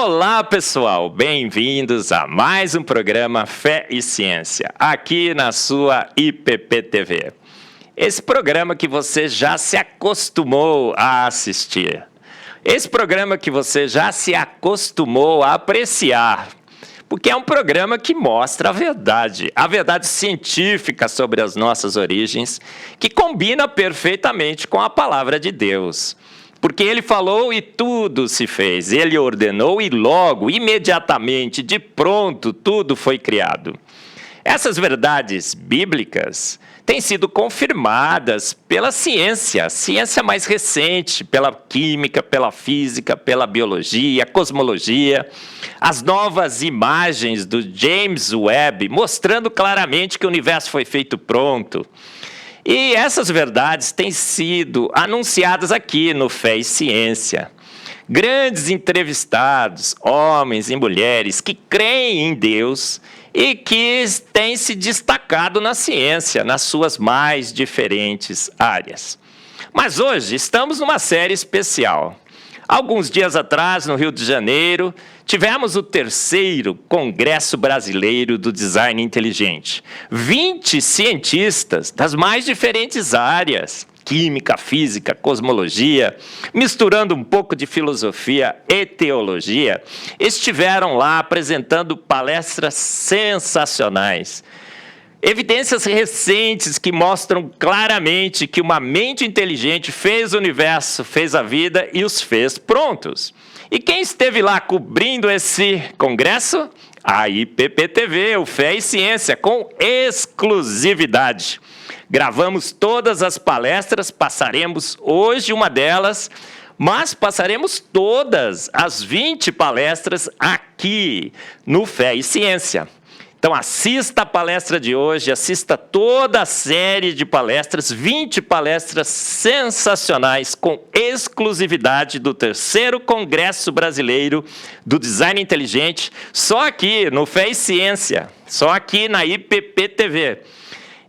Olá, pessoal! Bem-vindos a mais um programa Fé e Ciência, aqui na sua IPP-TV. Esse programa que você já se acostumou a assistir. Esse programa que você já se acostumou a apreciar. Porque é um programa que mostra a verdade científica sobre as nossas origens, que combina perfeitamente com a palavra de Deus. Porque ele falou e tudo se fez, ele ordenou e logo, imediatamente, de pronto, tudo foi criado. Essas verdades bíblicas têm sido confirmadas pela ciência, a ciência mais recente, pela química, pela física, pela biologia, cosmologia, as novas imagens do James Webb, mostrando claramente que o universo foi feito pronto. E essas verdades têm sido anunciadas aqui no Fé e Ciência. Grandes entrevistados, homens e mulheres que creem em Deus e que têm se destacado na ciência, nas suas mais diferentes áreas. Mas hoje estamos numa série especial. Alguns dias atrás, no Rio de Janeiro, tivemos o 3º Congresso Brasileiro do Design Inteligente. 20 cientistas das mais diferentes áreas, química, física, cosmologia, misturando um pouco de filosofia e teologia, estiveram lá apresentando palestras sensacionais. Evidências recentes que mostram claramente que uma mente inteligente fez o universo, fez a vida e os fez prontos. E quem esteve lá cobrindo esse congresso? A IPP-TV, o Fé e Ciência, com exclusividade. Gravamos todas as palestras, passaremos hoje uma delas, mas passaremos todas as 20 palestras aqui no Fé e Ciência. Então, assista a palestra de hoje, assista toda a série de palestras, 20 palestras sensacionais, com exclusividade do 3º Congresso Brasileiro do Design Inteligente, só aqui no Fé e Ciência, só aqui na IPP-TV.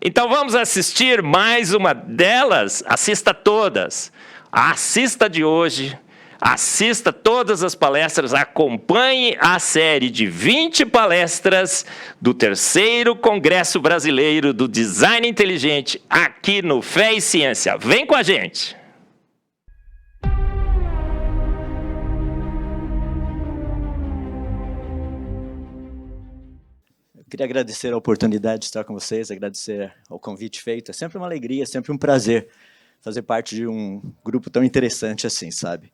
Então, vamos assistir mais uma delas, assista todas, assista de hoje. Assista todas as palestras, acompanhe a série de 20 palestras do 3º Congresso Brasileiro do Design Inteligente, aqui no Fé e Ciência. Vem com a gente! Eu queria agradecer a oportunidade de estar com vocês, agradecer ao convite feito. É sempre uma alegria, é sempre um prazer fazer parte de um grupo tão interessante assim, sabe?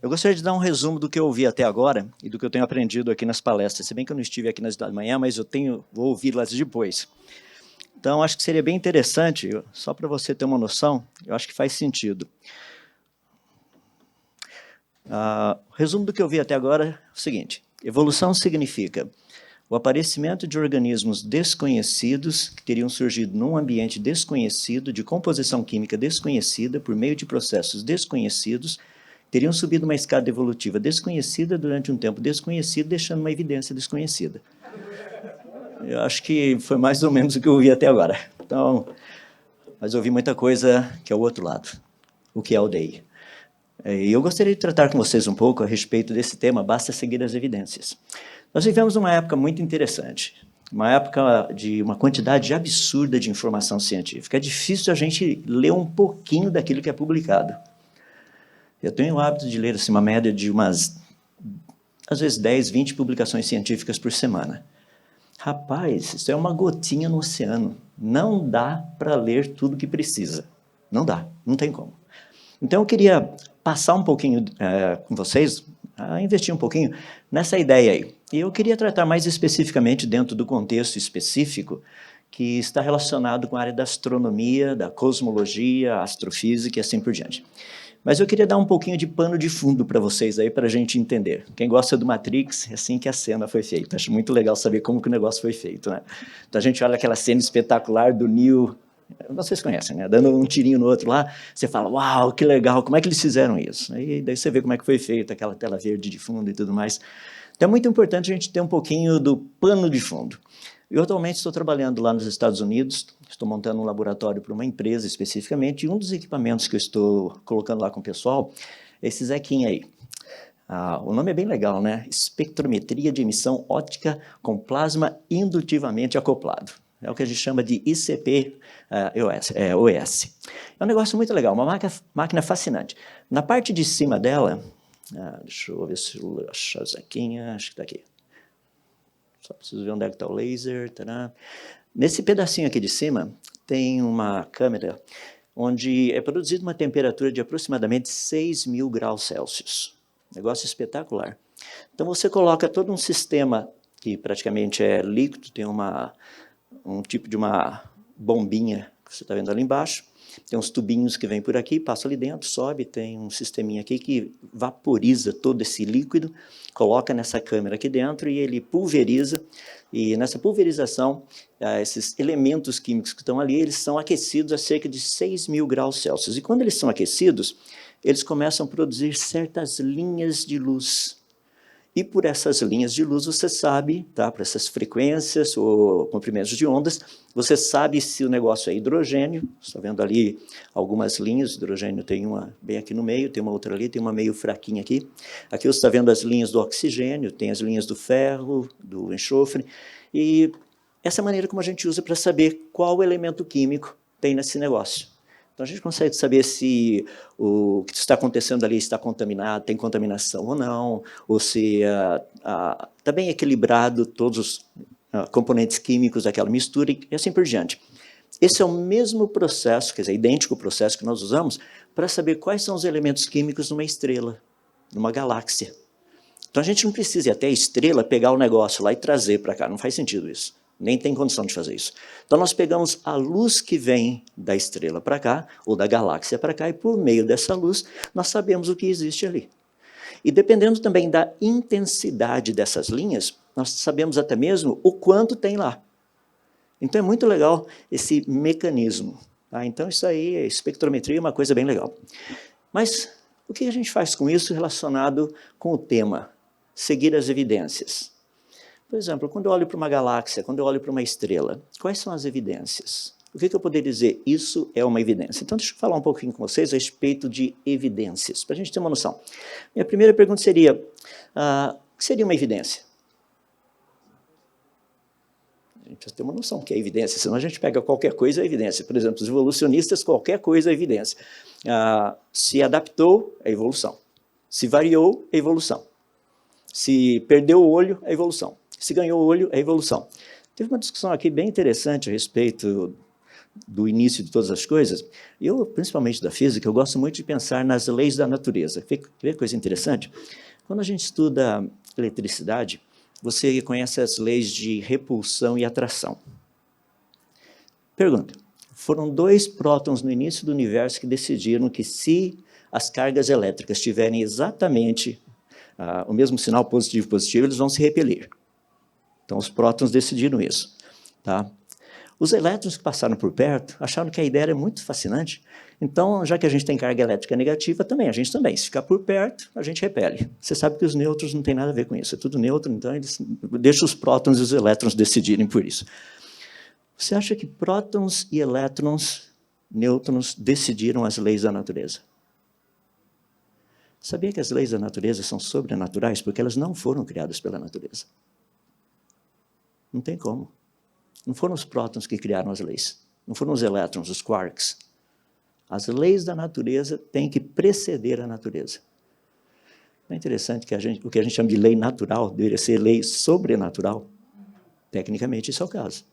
Eu gostaria de dar um resumo do que eu ouvi até agora e do que eu tenho aprendido aqui nas palestras. Se bem que eu não estive aqui nas da manhã, mas vou ouvi-las depois. Então, acho que seria bem interessante, só para você ter uma noção, eu acho que faz sentido. O resumo do que eu vi até agora é o seguinte: evolução significa o aparecimento de organismos desconhecidos que teriam surgido num ambiente desconhecido, de composição química desconhecida, por meio de processos desconhecidos, teriam subido uma escada evolutiva desconhecida durante um tempo desconhecido, deixando uma evidência desconhecida. Eu acho que foi mais ou menos o que eu ouvi até agora. Então, mas eu ouvi muita coisa que é o outro lado, o que é o DEI. E eu gostaria de tratar com vocês um pouco a respeito desse tema, basta seguir as evidências. Nós vivemos uma época muito interessante, uma época de uma quantidade absurda de informação científica. É difícil a gente ler um pouquinho daquilo que é publicado. Eu tenho o hábito de ler assim, uma média de às vezes 10, 20 publicações científicas por semana. Rapaz, isso é uma gotinha no oceano. Não dá para ler tudo que precisa. Não dá, não tem como. Então eu queria passar um pouquinho com vocês, investir um pouquinho nessa ideia aí. E eu queria tratar mais especificamente dentro do contexto específico que está relacionado com a área da astronomia, da cosmologia, astrofísica e assim por diante. Mas eu queria dar um pouquinho de pano de fundo para vocês aí, para a gente entender. Quem gosta do Matrix, é assim que a cena foi feita. Acho muito legal saber como que o negócio foi feito, né? Então a gente olha aquela cena espetacular do Neo, vocês conhecem, né? Dando um tirinho no outro lá, você fala, uau, que legal, como é que eles fizeram isso? Aí daí você vê como é que foi feito, aquela tela verde de fundo e tudo mais. Então é muito importante a gente ter um pouquinho do pano de fundo. Eu atualmente estou trabalhando lá nos Estados Unidos, estou montando um laboratório para uma empresa especificamente, e um dos equipamentos que eu estou colocando lá com o pessoal é esse Zequinha aí. O nome é bem legal, né? Espectrometria de emissão óptica com plasma indutivamente acoplado. É o que a gente chama de ICP-OS. É um negócio muito legal, uma máquina fascinante. Na parte de cima dela, deixa eu ver se eu achar isso aqui, acho que está aqui. Só preciso ver onde é que está o laser. Tadã. Nesse pedacinho aqui de cima, tem uma câmera onde é produzida uma temperatura de aproximadamente 6.000 graus Celsius. Negócio espetacular. Então, você coloca todo um sistema que praticamente é líquido, tem um tipo de uma bombinha que você está vendo ali embaixo, tem uns tubinhos que vêm por aqui, passam ali dentro, sobe, tem um sisteminha aqui que vaporiza todo esse líquido, coloca nessa câmera aqui dentro e ele pulveriza, e nessa pulverização, esses elementos químicos que estão ali, eles são aquecidos a cerca de 6.000 graus Celsius. E quando eles são aquecidos, eles começam a produzir certas linhas de luz. E por essas linhas de luz, você sabe, tá, por essas frequências ou comprimentos de ondas, você sabe se o negócio é hidrogênio. Você está vendo ali algumas linhas, hidrogênio tem uma bem aqui no meio, tem uma outra ali, tem uma meio fraquinha aqui. Aqui você está vendo as linhas do oxigênio, tem as linhas do ferro, do enxofre. E essa é a maneira como a gente usa para saber qual elemento químico tem nesse negócio. Então, a gente consegue saber se o que está acontecendo ali está contaminado, tem contaminação ou não, ou se está bem equilibrado todos os componentes químicos daquela mistura e assim por diante. Esse é o mesmo processo, quer dizer, idêntico ao processo que nós usamos para saber quais são os elementos químicos numa estrela, numa galáxia. Então, a gente não precisa ir até a estrela, pegar o negócio lá e trazer para cá, não faz sentido isso. Nem tem condição de fazer isso. Então, nós pegamos a luz que vem da estrela para cá, ou da galáxia para cá, e por meio dessa luz, nós sabemos o que existe ali. E dependendo também da intensidade dessas linhas, nós sabemos até mesmo o quanto tem lá. Então, é muito legal esse mecanismo. Tá? Então, isso aí, a espectrometria é uma coisa bem legal. Mas, o que a gente faz com isso relacionado com o tema? Seguir as evidências. Por exemplo, quando eu olho para uma galáxia, quando eu olho para uma estrela, quais são as evidências? O que eu poderia dizer? Isso é uma evidência. Então, deixa eu falar um pouquinho com vocês a respeito de evidências, para a gente ter uma noção. Minha primeira pergunta seria, o que seria uma evidência? A gente precisa ter uma noção do que é evidência, senão a gente pega qualquer coisa é evidência. Por exemplo, os evolucionistas, qualquer coisa é evidência. Se adaptou, é evolução. Se variou, é evolução. Se perdeu o olho, é evolução. Se ganhou o olho, é evolução. Teve uma discussão aqui bem interessante a respeito do início de todas as coisas. Eu, principalmente da física, eu gosto muito de pensar nas leis da natureza. Quer ver coisa interessante? Quando a gente estuda eletricidade, você conhece as leis de repulsão e atração. Pergunta, foram 2 prótons no início do universo que decidiram que se as cargas elétricas tiverem exatamente o mesmo sinal positivo, eles vão se repelir. Então, os prótons decidiram isso. Tá? Os elétrons que passaram por perto acharam que a ideia era muito fascinante. Então, já que a gente tem carga elétrica negativa, a gente também. Se ficar por perto, a gente repele. Você sabe que os nêutrons não têm nada a ver com isso. É tudo nêutron, então eles deixam os prótons e os elétrons decidirem por isso. Você acha que prótons e elétrons, nêutrons, decidiram as leis da natureza? Sabia que as leis da natureza são sobrenaturais porque elas não foram criadas pela natureza? Não tem como. Não foram os prótons que criaram as leis. Não foram os elétrons, os quarks. As leis da natureza têm que preceder a natureza. É interessante que o que a gente chama de lei natural deveria ser lei sobrenatural. Tecnicamente, isso é o caso.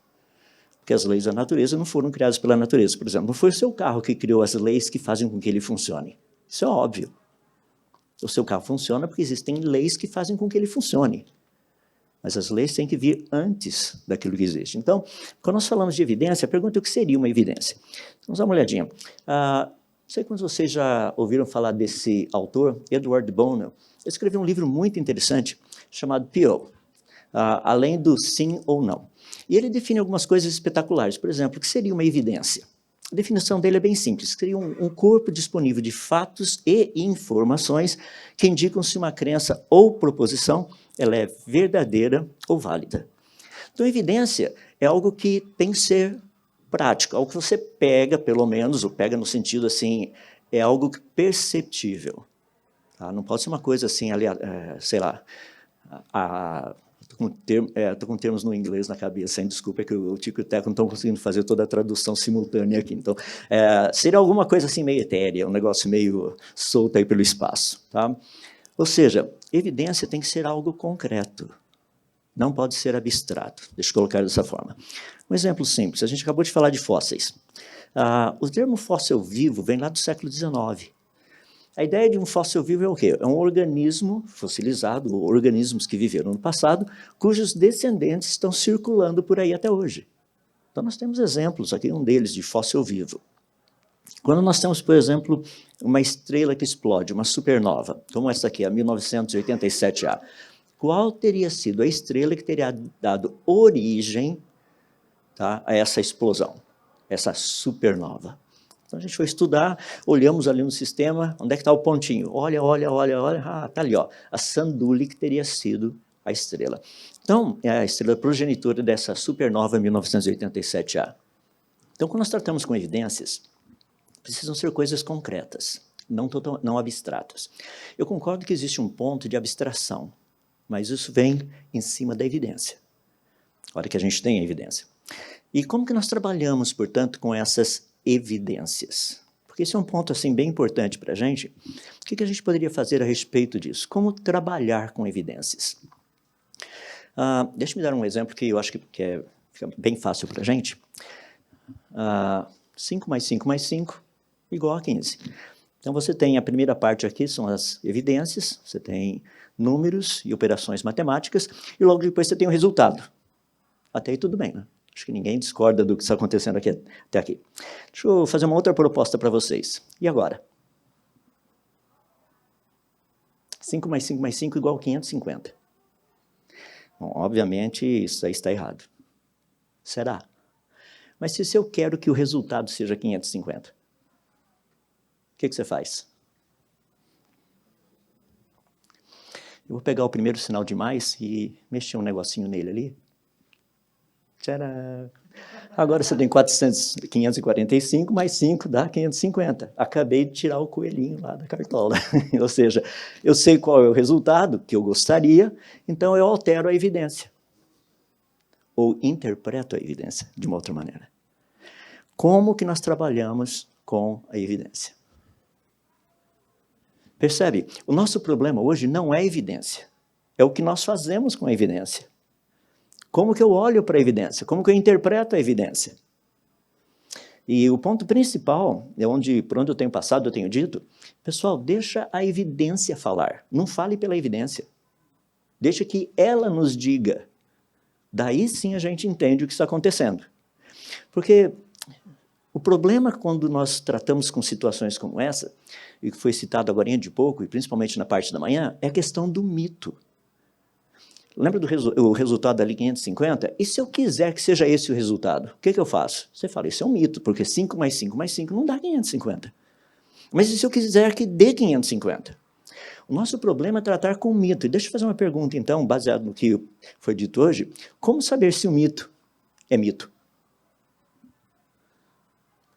Porque as leis da natureza não foram criadas pela natureza. Por exemplo, não foi o seu carro que criou as leis que fazem com que ele funcione. Isso é óbvio. O seu carro funciona porque existem leis que fazem com que ele funcione. Mas as leis têm que vir antes daquilo que existe. Então, quando nós falamos de evidência, a pergunta é o que seria uma evidência. Então, vamos dar uma olhadinha. Não sei quando vocês já ouviram falar desse autor, Edward Bono. Ele escreveu um livro muito interessante chamado P.O., Além do Sim ou Não. E ele define algumas coisas espetaculares. Por exemplo, o que seria uma evidência? A definição dele é bem simples. Seria um corpo disponível de fatos e informações que indicam se uma crença ou proposição ela é verdadeira ou válida. Então, evidência é algo que tem que ser prático, algo que você pega, pelo menos, ou pega no sentido assim, é algo perceptível. Tá? Não pode ser uma coisa assim, sei lá, estou com termos no inglês na cabeça, hein? Desculpa, é que o Tico e o Teco não estão conseguindo fazer toda a tradução simultânea aqui. Então, seria alguma coisa assim meio etérea, um negócio meio solto aí pelo espaço. Tá? Ou seja, evidência tem que ser algo concreto, não pode ser abstrato. Deixa eu colocar dessa forma. Um exemplo simples, a gente acabou de falar de fósseis. O termo fóssil vivo vem lá do século XIX. A ideia de um fóssil vivo é o quê? É um organismo fossilizado, ou organismos que viveram no passado, cujos descendentes estão circulando por aí até hoje. Então, nós temos exemplos aqui, um deles, de fóssil vivo. Quando nós temos, por exemplo, uma estrela que explode, uma supernova, como essa aqui, a 1987A, qual teria sido a estrela que teria dado origem, tá, a essa explosão, essa supernova? Então, a gente foi estudar, olhamos ali no sistema, onde é que está o pontinho? Olha, está ali, ó, a Sanduli, que teria sido a estrela. Então, é a estrela progenitora dessa supernova 1987A. Então, quando nós tratamos com evidências, precisam ser coisas concretas, não abstratas. Eu concordo que existe um ponto de abstração, mas isso vem em cima da evidência, a hora que a gente tem a evidência. E como que nós trabalhamos, portanto, com essas evidências? Porque esse é um ponto assim, bem importante para a gente. O que a gente poderia fazer a respeito disso? Como trabalhar com evidências? Deixa eu dar um exemplo que eu acho que fica bem fácil para a gente. 5 mais 5 mais 5 igual a 15. Então, você tem a primeira parte aqui, são as evidências, você tem números e operações matemáticas, e logo depois você tem o resultado. Até aí tudo bem, né? Acho que ninguém discorda do que está acontecendo aqui, até aqui. Deixa eu fazer uma outra proposta para vocês. E agora? 5 mais 5 mais 5 igual a 550. Bom, obviamente, isso aí está errado. Será? Mas se eu quero que o resultado seja 550, o que você faz? Eu vou pegar o primeiro sinal de mais e mexer um negocinho nele ali. Tcharam! Agora você tem 545 mais 5 dá 550. Acabei de tirar o coelhinho lá da cartola. Ou seja, eu sei qual é o resultado que eu gostaria, então eu altero a evidência. Ou interpreto a evidência de uma outra maneira. Como que nós trabalhamos com a evidência? Percebe? O nosso problema hoje não é a evidência. É o que nós fazemos com a evidência. Como que eu olho para a evidência? Como que eu interpreto a evidência? E o ponto principal, por onde eu tenho passado, eu tenho dito, pessoal, deixa a evidência falar. Não fale pela evidência. Deixa que ela nos diga. Daí sim a gente entende o que está acontecendo. Porque o problema quando nós tratamos com situações como essa, e que foi citado agora de pouco, e principalmente na parte da manhã, é a questão do mito. Lembra do resultado ali 550? E se eu quiser que seja esse o resultado, o que eu faço? Você fala, isso é um mito, porque 5 mais 5 mais 5 não dá 550. Mas e se eu quiser que dê 550? O nosso problema é tratar com o mito. E deixa eu fazer uma pergunta, então, baseado no que foi dito hoje. Como saber se o mito é mito?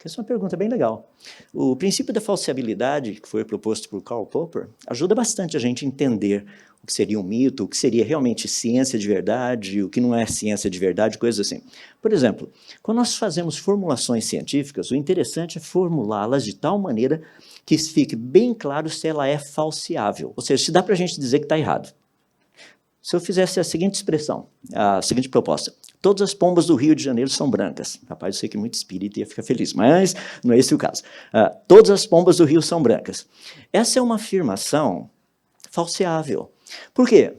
Essa é uma pergunta bem legal. O princípio da falseabilidade, que foi proposto por Karl Popper, ajuda bastante a gente entender o que seria um mito, o que seria realmente ciência de verdade, o que não é ciência de verdade, coisas assim. Por exemplo, quando nós fazemos formulações científicas, o interessante é formulá-las de tal maneira que fique bem claro se ela é falseável, ou seja, se dá para a gente dizer que está errado. Se eu fizesse a seguinte expressão, a seguinte proposta, todas as pombas do Rio de Janeiro são brancas. Rapaz, eu sei que muito espírita ia ficar feliz, mas não é esse o caso. Todas as pombas do Rio são brancas. Essa é uma afirmação falseável. Por quê?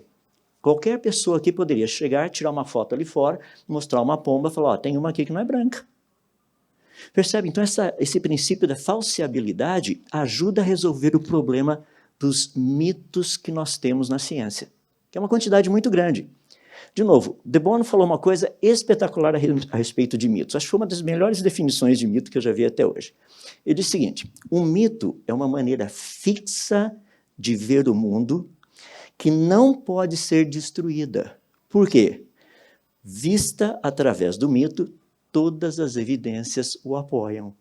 Qualquer pessoa aqui poderia chegar, tirar uma foto ali fora, mostrar uma pomba e falar, ó, tem uma aqui que não é branca. Percebe? Então, esse princípio da falseabilidade ajuda a resolver o problema dos mitos que nós temos na ciência, que é uma quantidade muito grande. De novo, De Bono falou uma coisa espetacular a respeito de mitos. Acho que foi uma das melhores definições de mito que eu já vi até hoje. Ele diz o seguinte, um mito é uma maneira fixa de ver o mundo que não pode ser destruída. Por quê? Vista através do mito, todas as evidências o apoiam.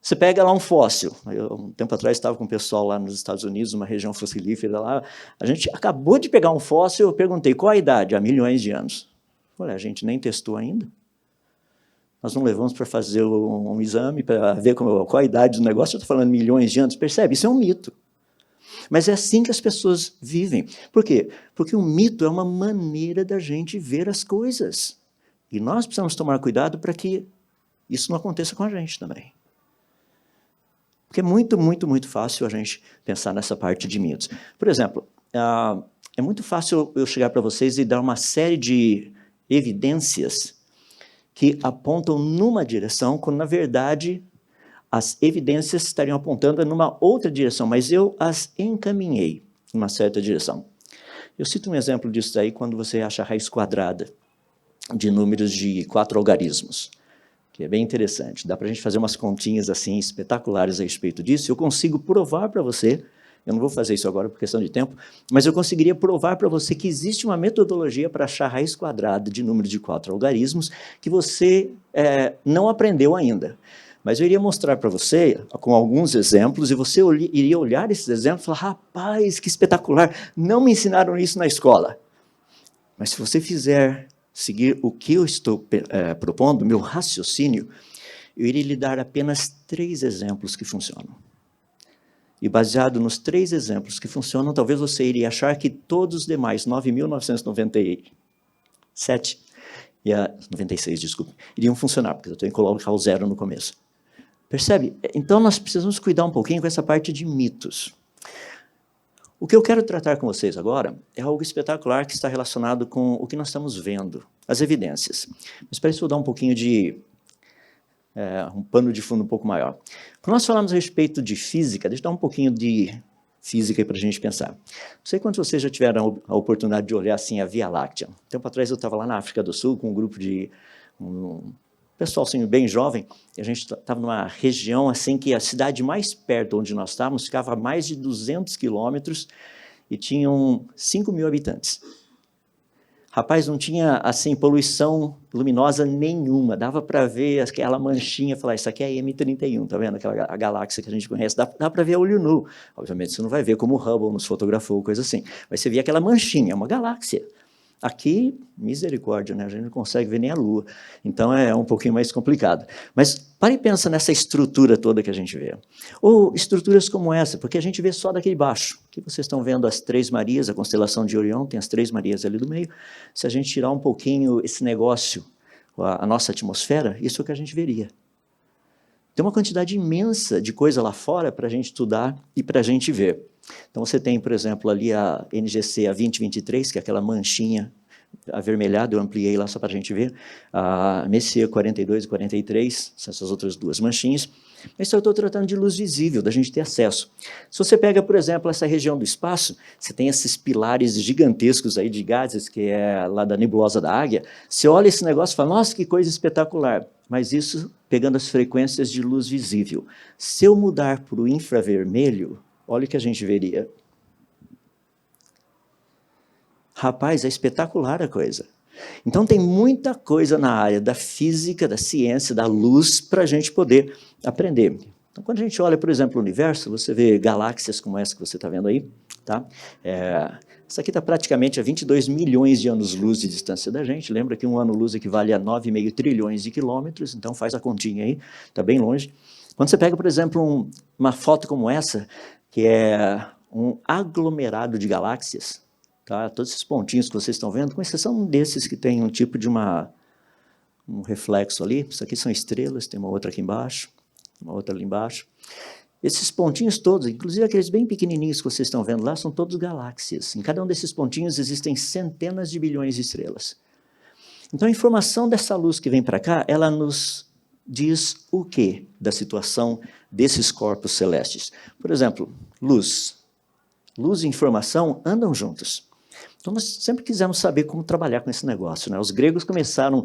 Você pega lá um fóssil. Eu, um tempo atrás, estava com o pessoal lá nos Estados Unidos, uma região fossilífera lá. A gente acabou de pegar um fóssil, eu perguntei, qual a idade? Há milhões de anos. Olha, a gente nem testou ainda. Nós não levamos para fazer um exame, para ver qual a idade do negócio. Eu estou falando milhões de anos. Percebe? Isso é um mito. Mas é assim que as pessoas vivem. Por quê? Porque o mito é uma maneira da gente ver as coisas. E nós precisamos tomar cuidado para que isso não aconteça com a gente também. Porque é muito, muito, muito fácil a gente pensar nessa parte de mitos. Por exemplo, é muito fácil eu chegar para vocês e dar uma série de evidências que apontam numa direção, quando, na verdade, as evidências estariam apontando numa outra direção, mas eu as encaminhei em uma certa direção. Eu cito um exemplo disso aí quando você acha a raiz quadrada de números de 4 algarismos, que é bem interessante. Dá para a gente fazer umas continhas assim espetaculares a respeito disso. Eu consigo provar para você, eu não vou fazer isso agora por questão de tempo, mas eu conseguiria provar para você que existe uma metodologia para achar a raiz quadrada de número de 4 algarismos que você não aprendeu ainda. Mas eu iria mostrar para você, com alguns exemplos, e você iria olhar esses exemplos e falar, rapaz, que espetacular, não me ensinaram isso na escola. Mas se você fizer seguir o que eu estou propondo, meu raciocínio, eu iria lhe dar apenas 3 exemplos que funcionam. E baseado nos 3 exemplos que funcionam, talvez você iria achar que todos os demais, 9.997, 96, desculpe, iriam funcionar, porque eu tenho que colocar o 0 no começo. Percebe? Então, nós precisamos cuidar um pouquinho com essa parte de mitos. O que eu quero tratar com vocês agora é algo espetacular que está relacionado com o que nós estamos vendo, as evidências. Mas para isso eu vou dar um pouquinho de um pano de fundo um pouco maior. Quando nós falamos a respeito de física, deixa eu dar um pouquinho de física para a gente pensar. Não sei quantos de vocês já tiveram a oportunidade de olhar assim a Via Láctea. Um tempo atrás eu estava lá na África do Sul com um grupo de pessoal assim, bem jovem, e a gente estava numa região assim que a cidade mais perto onde nós estávamos ficava a mais de 200 quilômetros e tinham 5.000 habitantes. Rapaz, não tinha assim poluição luminosa nenhuma, dava para ver aquela manchinha, falar, isso aqui é M31, tá vendo? A galáxia que a gente conhece, dá para ver a olho nu. Obviamente você não vai ver como o Hubble nos fotografou, coisa assim, mas você via aquela manchinha, é uma galáxia. Aqui, misericórdia, né? A gente não consegue ver nem a Lua. Então, é um pouquinho mais complicado. Mas pare e pensa nessa estrutura toda que a gente vê. Ou estruturas como essa, porque a gente vê só daqui baixo. Aqui vocês estão vendo as 3 Marias, a constelação de Orião, tem as 3 Marias ali do meio. Se a gente tirar um pouquinho esse negócio, a nossa atmosfera, isso é o que a gente veria. Tem uma quantidade imensa de coisa lá fora para a gente estudar e para a gente ver. Então, você tem, por exemplo, ali a NGC A2023, que é aquela manchinha avermelhada, eu ampliei lá só para a gente ver, a Messier 42 e 43, essas outras 2 manchinhas. Mas eu estou tratando de luz visível, da gente ter acesso. Se você pega, por exemplo, essa região do espaço, você tem esses pilares gigantescos aí de gases, que é lá da nebulosa da Águia, você olha esse negócio e fala, nossa, que coisa espetacular. Mas isso pegando as frequências de luz visível. Se eu mudar para o infravermelho, olha o que a gente veria. Rapaz, é espetacular a coisa. Então, tem muita coisa na área da física, da ciência, da luz, para a gente poder aprender. Então, quando a gente olha, por exemplo, o universo, você vê galáxias como essa que você está vendo aí. Tá? Essa aqui está praticamente a 22 milhões de anos-luz de distância da gente. Lembra que um ano-luz equivale a 9,5 trilhões de quilômetros, então faz a continha aí, está bem longe. Quando você pega, por exemplo, uma foto como essa, que é um aglomerado de galáxias, tá? Todos esses pontinhos que vocês estão vendo, com exceção desses que tem um tipo de um reflexo ali, isso aqui são estrelas, tem uma outra aqui embaixo, uma outra ali embaixo. Esses pontinhos todos, inclusive aqueles bem pequenininhos que vocês estão vendo lá, são todos galáxias. Em cada um desses pontinhos existem centenas de bilhões de estrelas. Então, a informação dessa luz que vem para cá, ela nos diz o quê da situação desses corpos celestes? Por exemplo, luz. Luz e informação andam juntos. Então, nós sempre quisemos saber como trabalhar com esse negócio, né? Os gregos começaram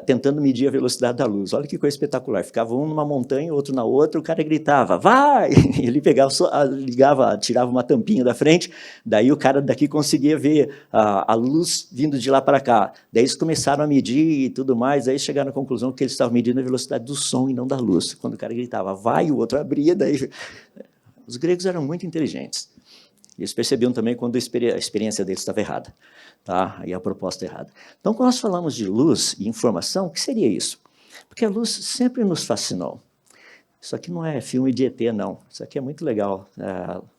tentando medir a velocidade da luz. Olha que coisa espetacular. Ficava um numa montanha, outro na outra, o cara gritava, vai! Ele pegava, ligava, tirava uma tampinha da frente, daí o cara daqui conseguia ver a luz vindo de lá para cá. Daí eles começaram a medir e tudo mais, aí chegaram à conclusão que eles estavam medindo a velocidade do som e não da luz. Quando o cara gritava, vai, o outro abria, daí... Os gregos eram muito inteligentes. Eles percebiam também quando a experiência deles estava errada, tá? E a proposta errada. Então, quando nós falamos de luz e informação, o que seria isso? Porque a luz sempre nos fascinou. Isso aqui não é filme de ET, não. Isso aqui é muito legal.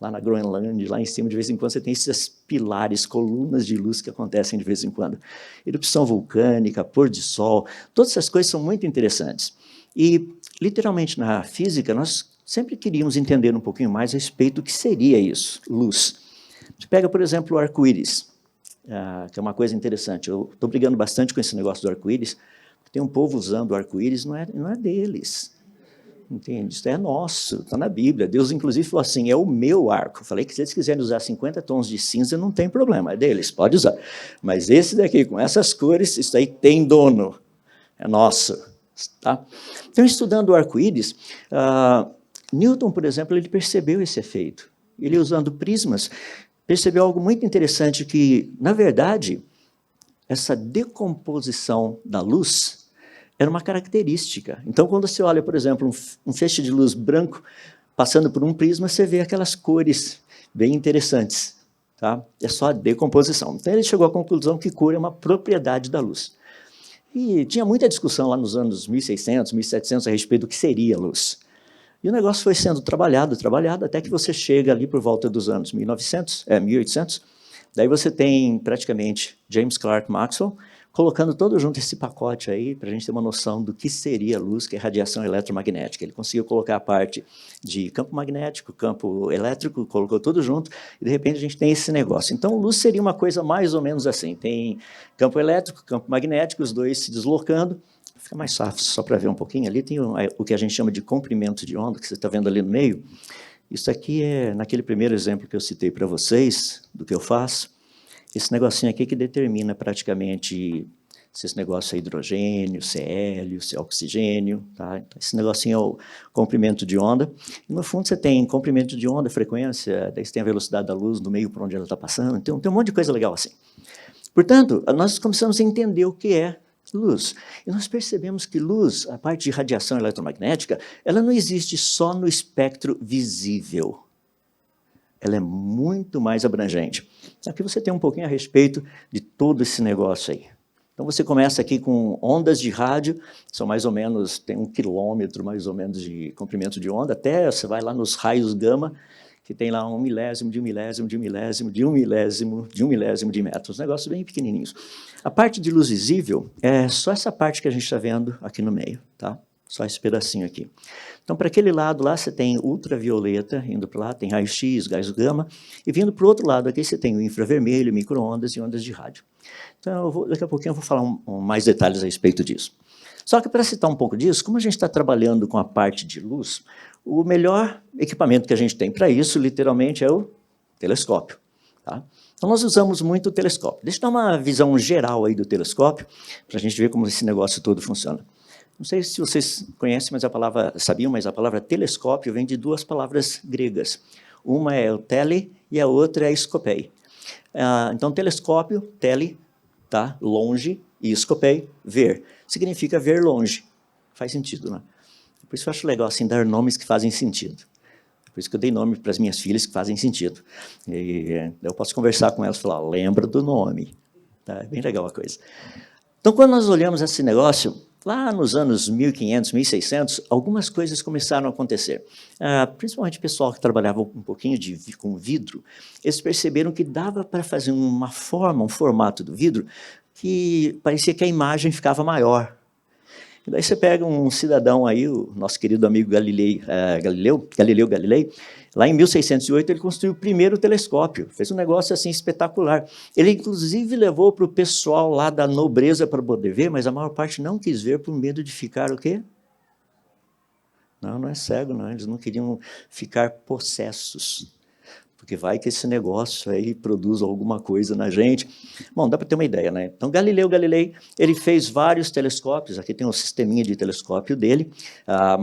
Lá na Groenlândia, lá em cima, de vez em quando, você tem esses pilares, colunas de luz que acontecem de vez em quando. Erupção vulcânica, pôr de sol, todas essas coisas são muito interessantes. E, literalmente, na física, nós sempre queríamos entender um pouquinho mais a respeito do que seria isso, luz. Você pega, por exemplo, o arco-íris, que é uma coisa interessante. Eu estou brigando bastante com esse negócio do arco-íris, porque tem um povo usando o arco-íris, não é deles. Entende? Isso é nosso, está na Bíblia. Deus, inclusive, falou assim, é o meu arco. Eu falei que se eles quiserem usar 50 tons de cinza, não tem problema, é deles, pode usar. Mas esse daqui, com essas cores, isso aí tem dono, é nosso. Tá? Então, estudando o arco-íris, Newton, por exemplo, ele percebeu esse efeito. Ele, usando prismas, percebeu algo muito interessante, que, na verdade, essa decomposição da luz era uma característica. Então, quando você olha, por exemplo, um feixe de luz branco passando por um prisma, você vê aquelas cores bem interessantes. Tá? É só a decomposição. Então, ele chegou à conclusão que cor é uma propriedade da luz. E tinha muita discussão lá nos anos 1600, 1700 a respeito do que seria luz. E o negócio foi sendo trabalhado, até que você chega ali por volta dos anos 1800, daí você tem praticamente James Clerk Maxwell colocando todo junto esse pacote aí, para a gente ter uma noção do que seria luz, que é radiação eletromagnética. Ele conseguiu colocar a parte de campo magnético, campo elétrico, colocou tudo junto, e de repente a gente tem esse negócio. Então, luz seria uma coisa mais ou menos assim, tem campo elétrico, campo magnético, os dois se deslocando. Fica mais fácil, só para ver um pouquinho. Ali tem o que a gente chama de comprimento de onda, que você está vendo ali no meio. Isso aqui é, naquele primeiro exemplo que eu citei para vocês, do que eu faço, esse negocinho aqui que determina praticamente se esse negócio é hidrogênio, se é hélio, se é oxigênio. Tá? Então, esse negocinho é o comprimento de onda. E, no fundo, você tem comprimento de onda, frequência, daí você tem a velocidade da luz no meio por onde ela está passando. Então, tem um monte de coisa legal assim. Portanto, nós começamos a entender o que é luz. E nós percebemos que luz, a parte de radiação eletromagnética, ela não existe só no espectro visível. Ela é muito mais abrangente. Aqui você tem um pouquinho a respeito de todo esse negócio aí. Então, você começa aqui com ondas de rádio, são mais ou menos, tem 1 quilômetro mais ou menos de comprimento de onda, até você vai lá nos raios gama, que tem lá 1 milésimo de 1 milésimo de 1 milésimo de 1 milésimo de 1 milésimo de metros, negócios bem pequenininhos. A parte de luz visível é só essa parte que a gente está vendo aqui no meio, tá? Só esse pedacinho aqui. Então, para aquele lado lá, você tem ultravioleta, indo para lá, tem raio-x, gás gama, e vindo para o outro lado aqui, você tem o infravermelho, micro-ondas e ondas de rádio. Então, daqui a pouquinho eu vou falar mais detalhes a respeito disso. Só que, para citar um pouco disso, como a gente está trabalhando com a parte de luz, o melhor equipamento que a gente tem para isso, literalmente, é o telescópio. Tá? Então, nós usamos muito o telescópio. Deixa eu dar uma visão geral aí do telescópio, para a gente ver como esse negócio todo funciona. Não sei se vocês conhecem, mas a palavra telescópio vem de duas palavras gregas. Uma é o tele e a outra é escopei. Então, telescópio, tele, tá? Longe, e escopei, ver. Significa ver longe. Faz sentido, né? Por isso eu acho legal assim, dar nomes que fazem sentido. Por isso que eu dei nome para as minhas filhas que fazem sentido. E eu posso conversar com elas e falar, lembra do nome. Tá? É bem legal a coisa. Então, quando nós olhamos esse negócio, lá nos anos 1500, 1600, algumas coisas começaram a acontecer. Principalmente o pessoal que trabalhava um pouquinho com vidro, eles perceberam que dava para fazer um formato do vidro, que parecia que a imagem ficava maior. E daí você pega um cidadão aí, o nosso querido amigo Galileu Galilei, lá em 1608 ele construiu o primeiro telescópio, fez um negócio assim espetacular. Ele inclusive levou para o pessoal lá da nobreza para poder ver, mas a maior parte não quis ver por medo de ficar o quê? Não é cego, não, eles não queriam ficar possessos. porque vai que esse negócio aí produz alguma coisa na gente. Bom, dá para ter uma ideia, né? Então, Galileu Galilei, ele fez vários telescópios, aqui tem um sisteminha de telescópio dele, a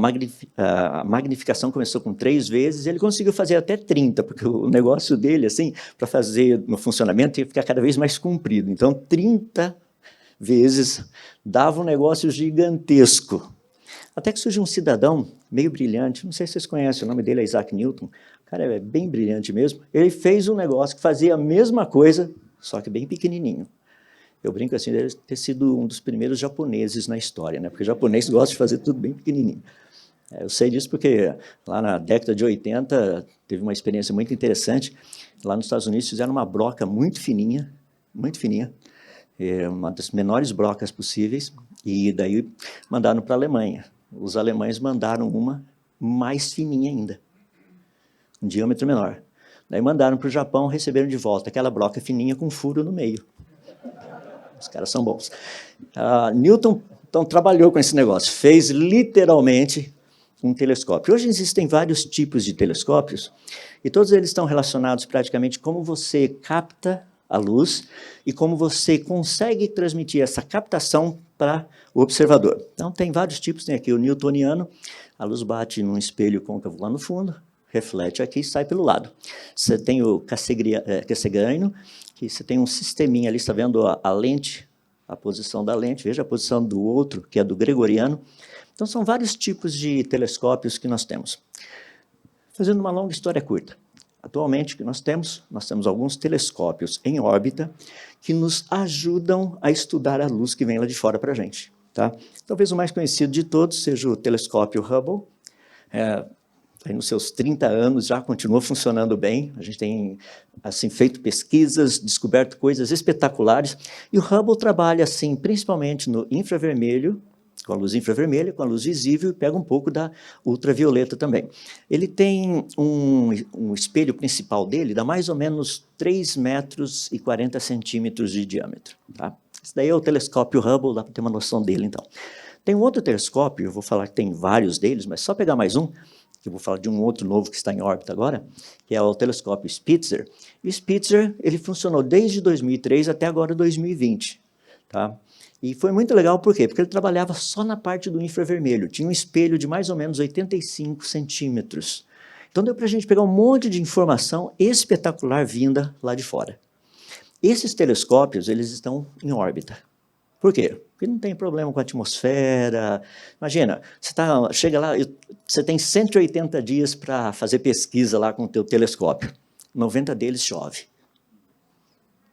magnificação começou com 3 vezes, ele conseguiu fazer até 30, porque o negócio dele, assim, para fazer no funcionamento, ia ficar cada vez mais comprido. Então, 30 vezes dava um negócio gigantesco. Até que surgiu um cidadão meio brilhante, não sei se vocês conhecem, o nome dele é Isaac Newton, o cara é bem brilhante mesmo, ele fez um negócio que fazia a mesma coisa, só que bem pequenininho. Eu brinco assim, deve ter sido um dos primeiros japoneses na história, né? Porque o japonês gosta de fazer tudo bem pequenininho. Eu sei disso porque lá na década de 80 teve uma experiência muito interessante, lá nos Estados Unidos fizeram uma broca muito fininha, uma das menores brocas possíveis, e daí mandaram para a Alemanha. Os alemães mandaram uma mais fininha ainda, um diâmetro menor. Daí mandaram para o Japão, receberam de volta aquela broca fininha com furo no meio. Os caras são bons. Newton, então, trabalhou com esse negócio, fez literalmente um telescópio. Hoje existem vários tipos de telescópios, e todos eles estão relacionados praticamente como você capta a luz e como você consegue transmitir essa captação para o observador. Então, tem vários tipos, tem aqui o newtoniano, a luz bate num espelho côncavo lá no fundo, reflete aqui e sai pelo lado. Você tem o Cassegraino, que você tem um sisteminha ali, está vendo a lente, a posição da lente, veja a posição do outro, que é do gregoriano. Então, são vários tipos de telescópios que nós temos. Fazendo uma longa história curta. Atualmente, o que nós temos alguns telescópios em órbita que nos ajudam a estudar a luz que vem lá de fora para a gente. Tá? Talvez o mais conhecido de todos seja o telescópio Hubble. Aí nos seus 30 anos já continua funcionando bem. A gente tem assim, feito pesquisas, descoberto coisas espetaculares. E o Hubble trabalha assim, principalmente no infravermelho, com a luz infravermelha, com a luz visível, e pega um pouco da ultravioleta também. Ele tem um espelho principal dele, dá mais ou menos 3,40 metros de diâmetro. Tá? Esse daí é o telescópio Hubble, dá para ter uma noção dele, então. Tem um outro telescópio, eu vou falar que tem vários deles, mas só pegar mais um, que eu vou falar de um outro novo que está em órbita agora, que é o telescópio Spitzer. E o Spitzer, ele funcionou desde 2003 até agora 2020. Tá? E foi muito legal, por quê? Porque ele trabalhava só na parte do infravermelho, tinha um espelho de mais ou menos 85 centímetros. Então deu para a gente pegar um monte de informação espetacular vinda lá de fora. Esses telescópios, eles estão em órbita. Por quê? Porque não tem problema com a atmosfera. Imagina, chega lá, você tem 180 dias para fazer pesquisa lá com o teu telescópio. 90 deles chove.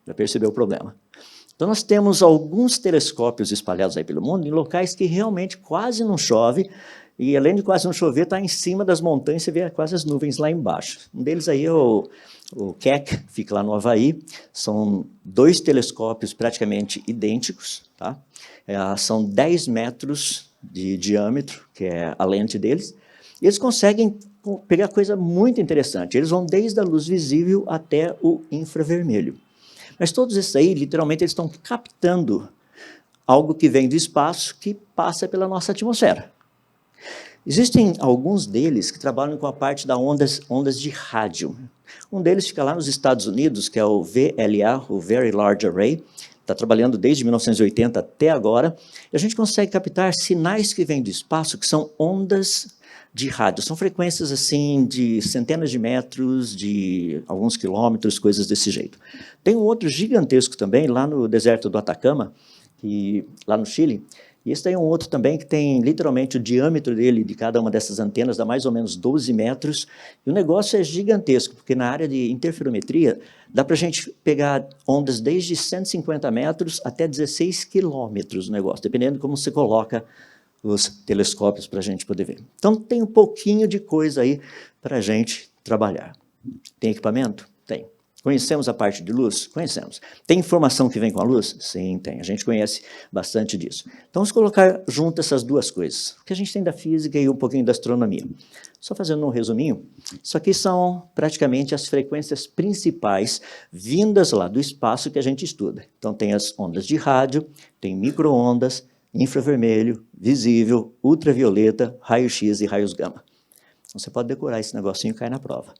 Já percebeu o problema? Então, nós temos alguns telescópios espalhados aí pelo mundo, em locais que realmente quase não chove, e além de quase não chover, está em cima das montanhas, você vê quase as nuvens lá embaixo. Um deles aí é o Keck, fica lá no Havaí, são 2 telescópios praticamente idênticos, tá? São 10 metros de diâmetro, que é a lente deles, e eles conseguem pegar coisa muito interessante, eles vão desde a luz visível até o infravermelho. Mas todos esses aí, literalmente, eles estão captando algo que vem do espaço que passa pela nossa atmosfera. Existem alguns deles que trabalham com a parte das ondas de rádio. Um deles fica lá nos Estados Unidos, que é o VLA, o Very Large Array, está trabalhando desde 1980 até agora, e a gente consegue captar sinais que vêm do espaço, que são ondas de rádio. São frequências assim de centenas de metros, de alguns quilômetros, coisas desse jeito. Tem um outro gigantesco também, lá no deserto do Atacama, lá no Chile, e esse daí é um outro também que tem literalmente o diâmetro dele, de cada uma dessas antenas, dá mais ou menos 12 metros, e o negócio é gigantesco, porque na área de interferometria dá para a gente pegar ondas desde 150 metros até 16 quilômetros o negócio, dependendo de como você coloca os telescópios para a gente poder ver. Então, tem um pouquinho de coisa aí para a gente trabalhar. Tem equipamento? Tem. Conhecemos a parte de luz? Conhecemos. Tem informação que vem com a luz? Sim, tem. A gente conhece bastante disso. Então, vamos colocar junto essas duas coisas. O que a gente tem da física e um pouquinho da astronomia. Só fazendo um resuminho, isso aqui são praticamente as frequências principais vindas lá do espaço que a gente estuda. Então, tem as ondas de rádio, tem micro-ondas, infravermelho, visível, ultravioleta, raio-x e raios gama. Então, você pode decorar esse negocinho e cair na prova.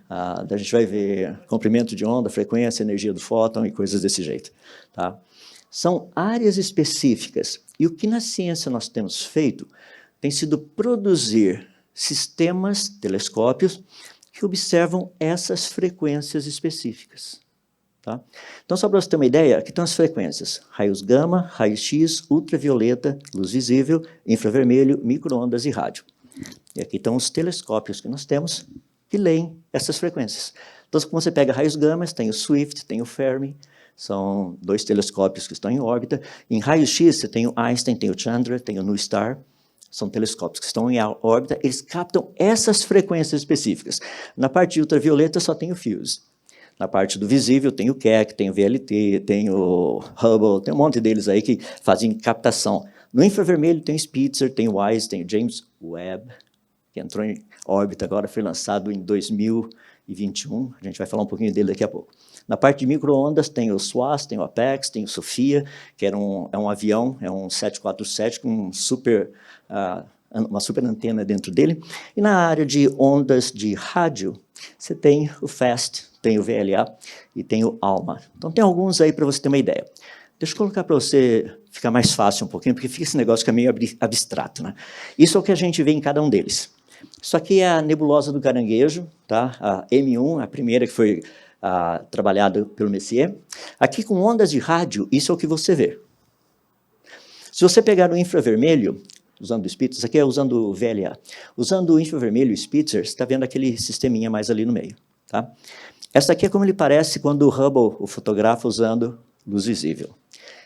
A gente vai ver comprimento de onda, frequência, energia do fóton e coisas desse jeito. Tá? São áreas específicas. E o que na ciência nós temos feito tem sido produzir sistemas, telescópios, que observam essas frequências específicas. Tá? Então, só para você ter uma ideia, aqui estão as frequências: raios gama, raios X, ultravioleta, luz visível, infravermelho, micro-ondas e rádio. E aqui estão os telescópios que nós temos que leem essas frequências. Então, como você pega raios gama, tem o Swift, tem o Fermi, são 2 telescópios que estão em órbita. Em raios X, você tem o Einstein, tem o Chandra, tem o NuSTAR. São telescópios que estão em órbita, eles captam essas frequências específicas. Na parte de ultravioleta só tem o FUSE. Na parte do visível tem o Keck, tem o VLT, tem o Hubble, tem um monte deles aí que fazem captação. No infravermelho tem o Spitzer, tem o WISE, tem o James Webb, que entrou em órbita agora, foi lançado em 2021, a gente vai falar um pouquinho dele daqui a pouco. Na parte de micro-ondas tem o SWAS, tem o APEX, tem o SOFIA, que é um avião, é um 747 com uma super antena dentro dele. E na área de ondas de rádio, você tem o FAST, tem o VLA e tem o ALMA. Então tem alguns aí para você ter uma ideia. Deixa eu colocar para você ficar mais fácil um pouquinho, porque fica esse negócio que é meio abstrato, né? Isso é o que a gente vê em cada um deles. Isso aqui é a nebulosa do Caranguejo, tá? A M1, a primeira que foi trabalhada pelo Messier. Aqui com ondas de rádio, isso é o que você vê. Se você pegar o infravermelho, usando o Spitzer, isso aqui é usando o VLA. Usando o infravermelho e o Spitzer, você está vendo aquele sisteminha mais ali no meio. Tá? Essa aqui é como ele parece quando o Hubble o fotografa usando luz visível.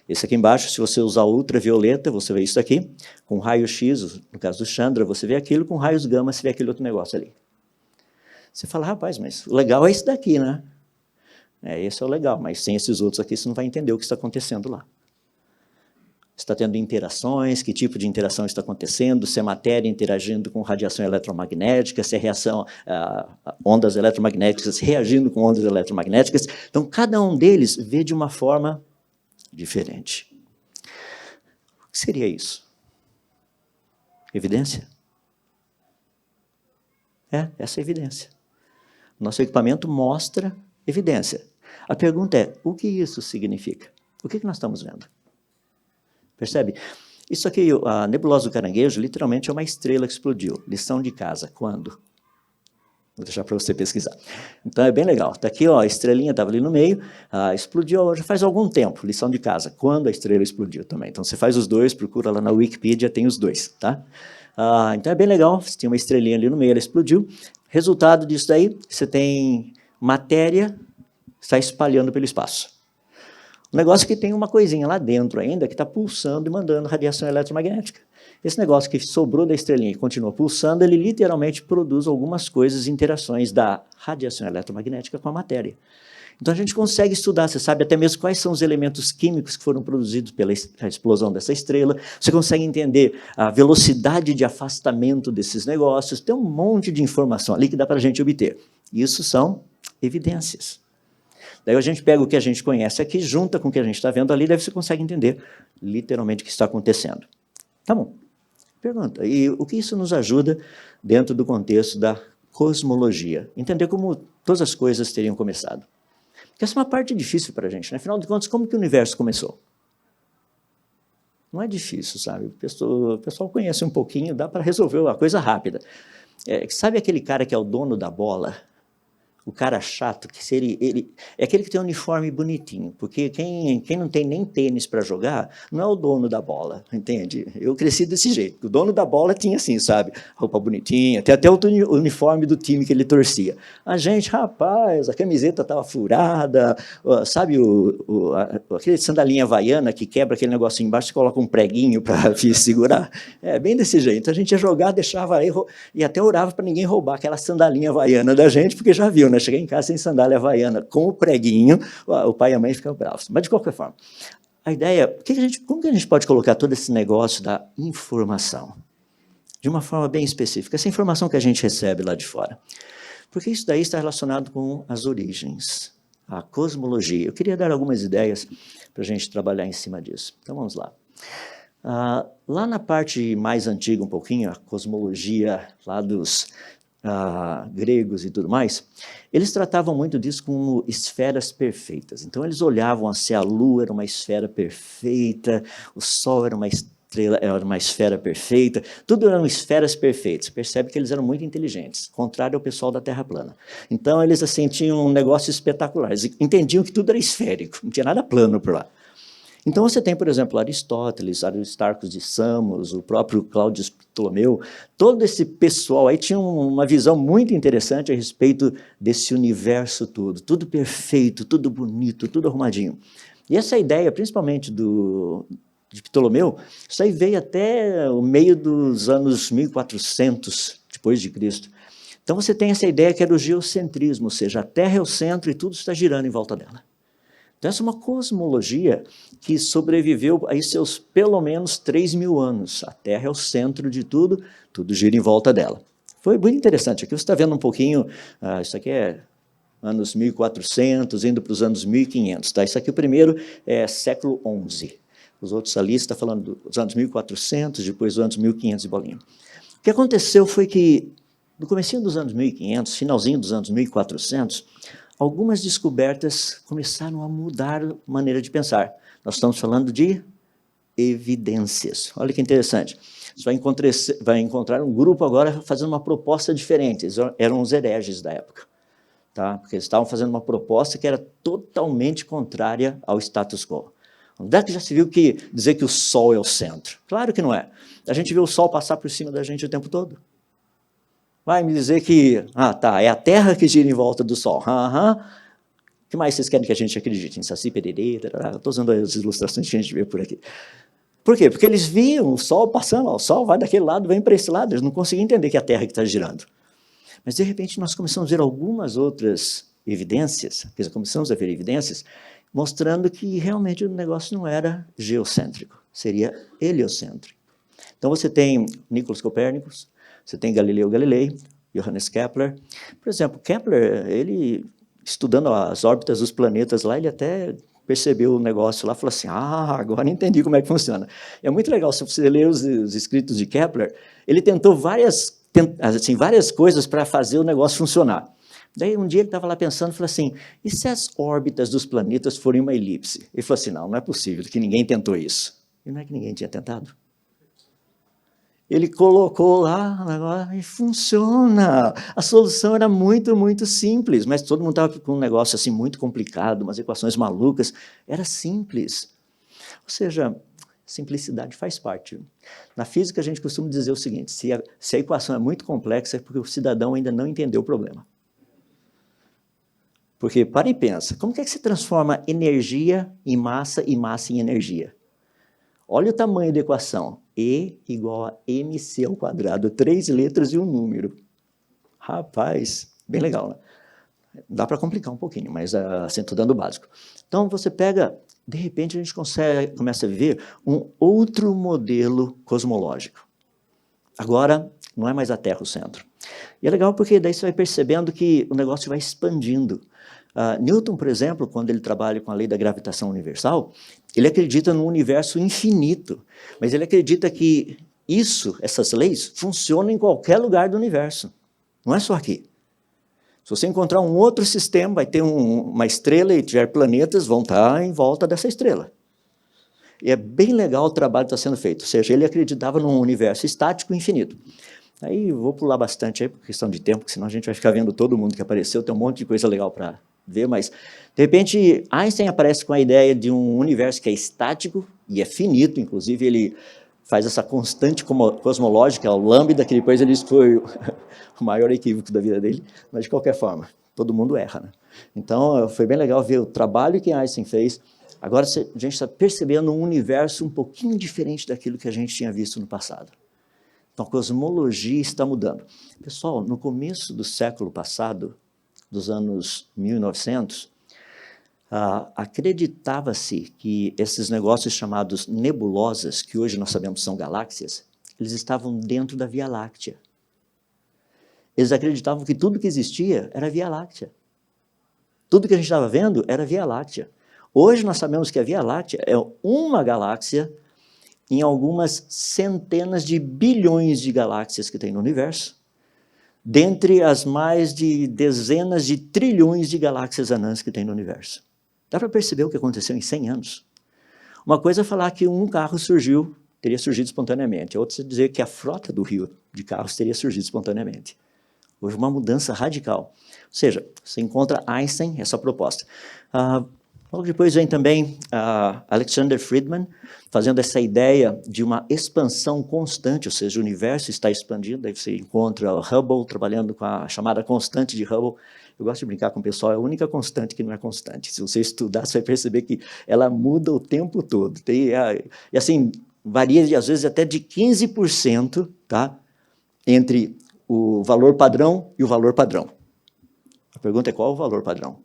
Esse aqui embaixo, se você usar ultravioleta, você vê isso aqui. Com raio X, no caso do Chandra, você vê aquilo. Com raios gama, você vê aquele outro negócio ali. Você fala, rapaz, mas o legal é esse daqui, né? Esse é o legal, mas sem esses outros aqui, você não vai entender o que está acontecendo lá. Está tendo interações, que tipo de interação está acontecendo, se é matéria interagindo com radiação eletromagnética, se é ondas eletromagnéticas reagindo com ondas eletromagnéticas. Então, cada um deles vê de uma forma diferente. O que seria isso? Evidência? Essa é a evidência. Nosso equipamento mostra evidência. A pergunta é, o que isso significa? O que nós estamos vendo? Percebe? Isso aqui, a nebulosa do Caranguejo, literalmente é uma estrela que explodiu. Lição de casa, quando? Vou deixar para você pesquisar. Então, é bem legal. Está aqui, ó, a estrelinha estava ali no meio, explodiu já faz algum tempo, lição de casa, quando a estrela explodiu também. Então, você faz os dois, procura lá na Wikipedia, tem os dois, tá? Então, é bem legal, você tinha uma estrelinha ali no meio, ela explodiu. Resultado disso daí, você tem matéria está espalhando pelo espaço. O negócio é que tem uma coisinha lá dentro ainda que está pulsando e mandando radiação eletromagnética. Esse negócio que sobrou da estrelinha e continua pulsando, ele literalmente produz algumas coisas, interações da radiação eletromagnética com a matéria. Então a gente consegue estudar, você sabe até mesmo quais são os elementos químicos que foram produzidos pela explosão dessa estrela, você consegue entender a velocidade de afastamento desses negócios, tem um monte de informação ali que dá para a gente obter. Isso são evidências. Daí a gente pega o que a gente conhece aqui, junta com o que a gente está vendo ali, daí você consegue entender literalmente o que está acontecendo. Tá bom. Pergunta, e o que isso nos ajuda dentro do contexto da cosmologia? Entender como todas as coisas teriam começado. Porque essa é uma parte difícil para a gente, né? Afinal de contas, como que o universo começou? Não é difícil, sabe? O pessoal conhece um pouquinho, dá para resolver uma coisa rápida. Sabe aquele cara que é o dono da bola? O cara chato, que ele é aquele que tem um uniforme bonitinho, porque quem não tem nem tênis para jogar, não é o dono da bola, entende? Eu cresci desse jeito, o dono da bola tinha assim, sabe, roupa bonitinha, tem até o uniforme do time que ele torcia. A gente, rapaz, a camiseta estava furada, sabe, aquele sandalinha havaiana que quebra aquele negocinho embaixo e coloca um preguinho para segurar, bem desse jeito. A gente ia jogar, deixava aí, e até orava para ninguém roubar aquela sandalinha havaiana da gente, porque já viu, né? Cheguei em casa sem sandália havaiana, com o preguinho, o pai e a mãe ficam bravos. Mas, de qualquer forma, a ideia é, como que a gente pode colocar todo esse negócio da informação? De uma forma bem específica, essa informação que a gente recebe lá de fora. Porque isso daí está relacionado com as origens, a cosmologia. Eu queria dar algumas ideias para a gente trabalhar em cima disso. Então, vamos lá. Lá na parte mais antiga um pouquinho, a cosmologia lá dos gregos e tudo mais, eles tratavam muito disso como esferas perfeitas. Então, eles olhavam assim, a Lua era uma esfera perfeita, o Sol era uma estrela, era uma esfera perfeita, tudo eram esferas perfeitas. Percebe que eles eram muito inteligentes, contrário ao pessoal da Terra plana. Então, eles assim, tinham um negócio espetacular, eles entendiam que tudo era esférico, não tinha nada plano por lá. Então, você tem, por exemplo, Aristóteles, Aristarco de Samos, o próprio Cláudio Ptolomeu, todo esse pessoal aí tinha uma visão muito interessante a respeito desse universo todo, tudo perfeito, tudo bonito, tudo arrumadinho. E essa ideia, principalmente de Ptolomeu, isso aí veio até o meio dos anos 1400 depois de Cristo. Então, você tem essa ideia que era o geocentrismo, ou seja, a Terra é o centro e tudo está girando em volta dela. Então, essa é uma cosmologia que sobreviveu a seus pelo menos 3.000 anos. A Terra é o centro de tudo, tudo gira em volta dela. Foi muito interessante. Aqui você está vendo um pouquinho, isso aqui é anos 1400, indo para os anos 1500. Tá? Isso aqui o primeiro é século XI. Os outros ali está falando dos anos 1400, depois dos anos 1500 e bolinha. O que aconteceu foi que, no comecinho dos anos 1500, finalzinho dos anos 1400, algumas descobertas começaram a mudar a maneira de pensar. Nós estamos falando de evidências. Olha que interessante. Você vai encontrar um grupo agora fazendo uma proposta diferente. Eles eram os hereges da época. Tá? Porque eles estavam fazendo uma proposta que era totalmente contrária ao status quo. Onde é que já se viu que dizer que o Sol é o centro? Claro que não é. A gente vê o Sol passar por cima da gente o tempo todo. Vai me dizer que, é a Terra que gira em volta do Sol. O que mais vocês querem que a gente acredite? Em Saci Pererê, estou usando as ilustrações que a gente vê por aqui. Por quê? Porque eles viam o Sol passando, o Sol vai daquele lado, vem para esse lado, eles não conseguiam entender que é a Terra que está girando. Mas, de repente, nós começamos a ver algumas outras evidências, começamos a ver evidências, mostrando que realmente o negócio não era geocêntrico, seria heliocêntrico. Então, você tem Nicolas Copérnicos, você tem Galileu Galilei, Johannes Kepler. Por exemplo, Kepler, ele, estudando as órbitas dos planetas lá, ele até percebeu o negócio lá, falou assim, agora entendi como é que funciona. É muito legal, se você ler os escritos de Kepler, ele tentou várias coisas para fazer o negócio funcionar. Daí, um dia ele estava lá pensando, falou assim, e se as órbitas dos planetas forem uma elipse? Ele falou assim, não é possível, que ninguém tentou isso. E não é que ninguém tinha tentado. Ele colocou lá e funciona. A solução era muito, muito simples, mas todo mundo estava com um negócio assim muito complicado, umas equações malucas. Era simples. Ou seja, simplicidade faz parte. Na física, a gente costuma dizer o seguinte, se a equação é muito complexa, é porque o cidadão ainda não entendeu o problema. Porque, para e pensa, como que é que se transforma energia em massa e massa em energia? Olha o tamanho da equação. E igual a mc ao quadrado, 3 letras e um número. Rapaz, bem legal, né? Dá para complicar um pouquinho, mas assim, estou dando o básico. Então, você pega, de repente, a gente começa a viver um outro modelo cosmológico. Agora, não é mais a Terra o centro. E é legal porque daí você vai percebendo que o negócio vai expandindo. Newton, por exemplo, quando ele trabalha com a lei da gravitação universal, ele acredita num universo infinito, mas ele acredita que essas leis, funcionam em qualquer lugar do universo, não é só aqui. Se você encontrar um outro sistema, vai ter uma estrela e tiver planetas, vão estar em volta dessa estrela. E é bem legal o trabalho que está sendo feito, ou seja, ele acreditava num universo estático e infinito. Aí eu vou pular bastante aí, por questão de tempo, porque senão a gente vai ficar vendo todo mundo que apareceu, tem um monte de coisa legal para ver, mas, de repente, Einstein aparece com a ideia de um universo que é estático e é finito, inclusive ele faz essa constante cosmológica, o lambda, que depois ele disse que foi o maior equívoco da vida dele, mas, de qualquer forma, todo mundo erra, né? Então, foi bem legal ver o trabalho que Einstein fez. Agora, a gente está percebendo um universo um pouquinho diferente daquilo que a gente tinha visto no passado. Então, a cosmologia está mudando. Pessoal, no começo do século passado, dos anos 1900, acreditava-se que esses negócios chamados nebulosas, que hoje nós sabemos são galáxias, eles estavam dentro da Via Láctea. Eles acreditavam que tudo que existia era Via Láctea. Tudo que a gente estava vendo era Via Láctea. Hoje nós sabemos que a Via Láctea é uma galáxia em algumas centenas de bilhões de galáxias que tem no universo. dentre as mais de dezenas de trilhões de galáxias anãs que tem no universo. Dá para perceber o que aconteceu em 100 anos? Uma coisa é falar que um carro teria surgido espontaneamente. Outra é dizer que a frota do rio de carros teria surgido espontaneamente. Houve uma mudança radical. Ou seja, você encontra Einstein, essa proposta. Logo depois vem também Alexander Friedman, fazendo essa ideia de uma expansão constante, ou seja, o universo está expandindo. Aí você encontra o Hubble trabalhando com a chamada constante de Hubble. Eu gosto de brincar com o pessoal, é a única constante que não é constante. Se você estudar, você vai perceber que ela muda o tempo todo. E assim, varia às vezes até de 15%, tá? Entre o valor padrão e o valor padrão. A pergunta é qual o valor padrão?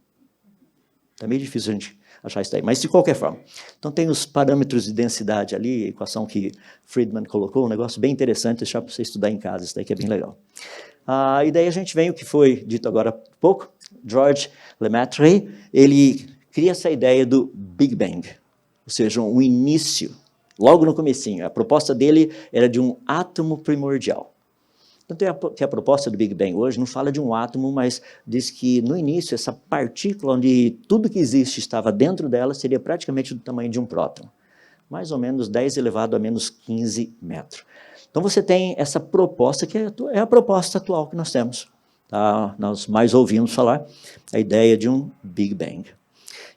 Está meio difícil a gente achar isso daí, mas de qualquer forma. Então tem os parâmetros de densidade ali, a equação que Friedman colocou, um negócio bem interessante, deixar para você estudar em casa, isso daí que é bem legal. E daí a gente vem o que foi dito agora há pouco, Georges Lemaitre, ele cria essa ideia do Big Bang, ou seja, um início, logo no comecinho. A proposta dele era de um átomo primordial. Tanto é que a proposta do Big Bang hoje não fala de um átomo, mas diz que no início essa partícula onde tudo que existe estava dentro dela seria praticamente do tamanho de um próton, mais ou menos 10 elevado a menos 15 metros. Então você tem essa proposta, que é a proposta atual que nós temos. Tá? Nós mais ouvimos falar a ideia de um Big Bang.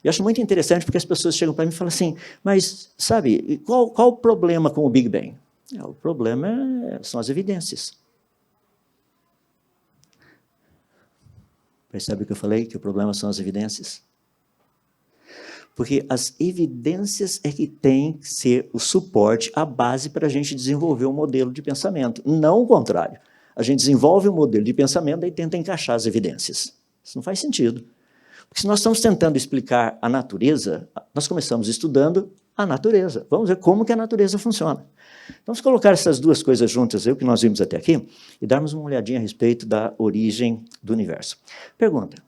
Eu acho muito interessante porque as pessoas chegam para mim e falam assim, mas, sabe, qual o problema com o Big Bang? O problema são as evidências. Percebe o que eu falei? Que o problema são as evidências? Porque as evidências é que tem que ser o suporte, a base para a gente desenvolver um modelo de pensamento. Não o contrário. A gente desenvolve um modelo de pensamento e tenta encaixar as evidências. Isso não faz sentido. Porque se nós estamos tentando explicar a natureza, nós começamos estudando a natureza. Vamos ver como que a natureza funciona. Vamos colocar essas duas coisas juntas, o que nós vimos até aqui, e darmos uma olhadinha a respeito da origem do universo. Pergunta.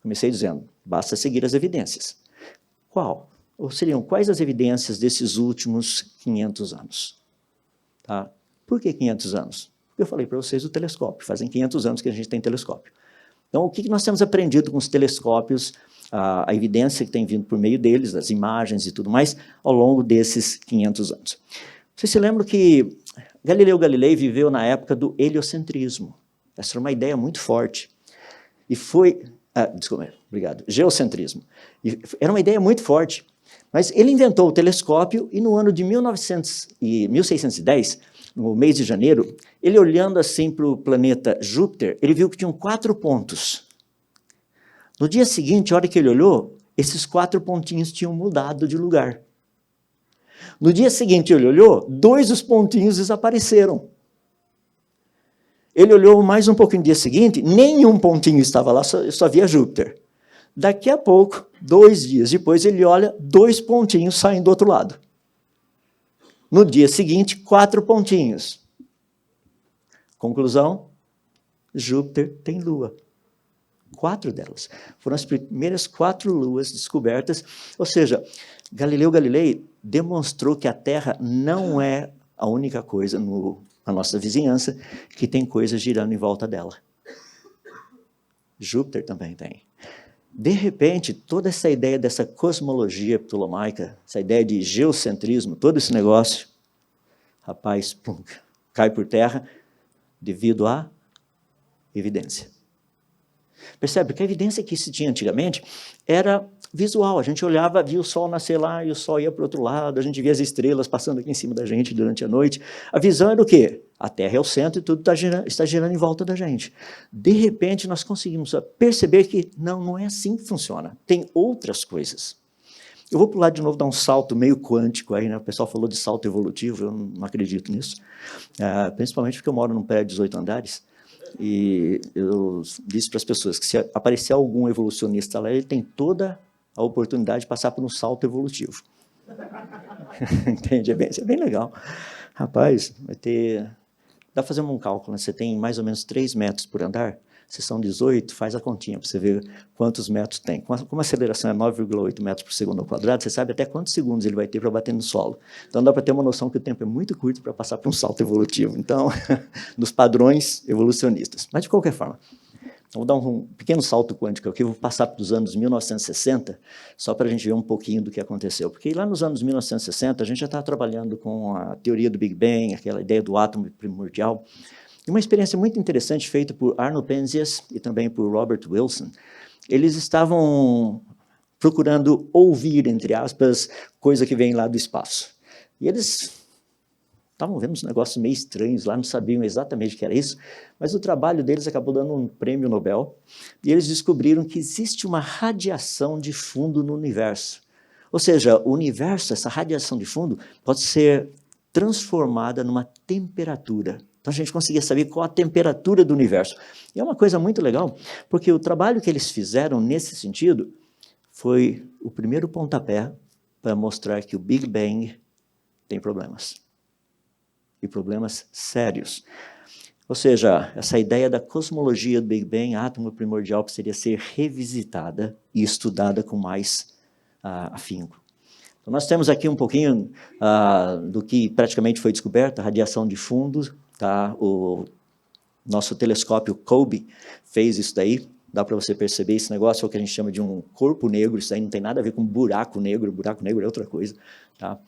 Comecei dizendo, basta seguir as evidências. Qual? Ou seriam quais as evidências desses últimos 500 anos? Tá? Por que 500 anos? Porque eu falei para vocês do telescópio. Fazem 500 anos que a gente tem telescópio. Então, o que nós temos aprendido com os telescópios, a evidência que tem vindo por meio deles, das imagens e tudo mais, ao longo desses 500 anos? Vocês se lembram que Galileu Galilei viveu na época do heliocentrismo. Essa era uma ideia muito forte. E foi... desculpa, obrigado. Geocentrismo. E era uma ideia muito forte. Mas ele inventou o telescópio e no ano de 1610, no mês de janeiro, ele olhando assim para o planeta Júpiter, ele viu que tinham 4 pontos. No dia seguinte, a hora que ele olhou, esses 4 pontinhos tinham mudado de lugar. No dia seguinte, ele olhou, 2 dos pontinhos desapareceram. Ele olhou mais um pouco no dia seguinte, nenhum pontinho estava lá, só havia Júpiter. Daqui a pouco, 2 dias depois, ele olha, 2 pontinhos saem do outro lado. No dia seguinte, 4 pontinhos. Conclusão, Júpiter tem lua. 4 delas. Foram as primeiras 4 luas descobertas, ou seja, Galileu Galilei demonstrou que a Terra não é a única coisa na nossa vizinhança que tem coisas girando em volta dela. Júpiter também tem. De repente, toda essa ideia dessa cosmologia ptolomaica, essa ideia de geocentrismo, todo esse negócio, rapaz, pum, cai por terra devido à evidência. Percebe? Porque a evidência que se tinha antigamente era visual. A gente olhava, via o sol nascer lá e o sol ia para o outro lado, a gente via as estrelas passando aqui em cima da gente durante a noite. A visão era o quê? A Terra é o centro e tudo está girando em volta da gente. De repente, nós conseguimos perceber que não é assim que funciona. Tem outras coisas. Eu vou pular de novo, dar um salto meio quântico aí, né? O pessoal falou de salto evolutivo, eu não acredito nisso. Principalmente porque eu moro num prédio de 18 andares. E eu disse para as pessoas que se aparecer algum evolucionista lá, ele tem toda a oportunidade de passar por um salto evolutivo. Entende? É bem legal. Rapaz, vai ter... Dá para fazer um cálculo, né? Você tem mais ou menos 3 metros por andar, Se são 18, faz a continha para você ver quantos metros tem. Como a aceleração é 9,8 metros por segundo ao quadrado, você sabe até quantos segundos ele vai ter para bater no solo. Então, dá para ter uma noção que o tempo é muito curto para passar por um salto evolutivo. Então, nos padrões evolucionistas. Mas, de qualquer forma, vou dar um pequeno salto quântico aqui, vou passar para os anos 1960, só para a gente ver um pouquinho do que aconteceu. Porque lá nos anos 1960, a gente já estava trabalhando com a teoria do Big Bang, aquela ideia do átomo primordial, e uma experiência muito interessante feita por Arno Penzias e também por Robert Wilson. Eles estavam procurando ouvir, entre aspas, coisa que vem lá do espaço. E eles estavam vendo uns negócios meio estranhos lá, não sabiam exatamente o que era isso, mas o trabalho deles acabou dando um prêmio Nobel, e eles descobriram que existe uma radiação de fundo no universo. Ou seja, o universo, essa radiação de fundo, pode ser transformada numa temperatura. Então, a gente conseguia saber qual a temperatura do universo. E é uma coisa muito legal, porque o trabalho que eles fizeram nesse sentido foi o primeiro pontapé para mostrar que o Big Bang tem problemas. E problemas sérios. Ou seja, essa ideia da cosmologia do Big Bang, átomo primordial, precisaria ser revisitada e estudada com mais afinco. Então, nós temos aqui um pouquinho do que praticamente foi descoberto, a radiação de fundo. Tá? O nosso telescópio COBE fez isso daí. Dá para você perceber, esse negócio é o que a gente chama de um corpo negro, isso aí não tem nada a ver com buraco negro é outra coisa. Tá?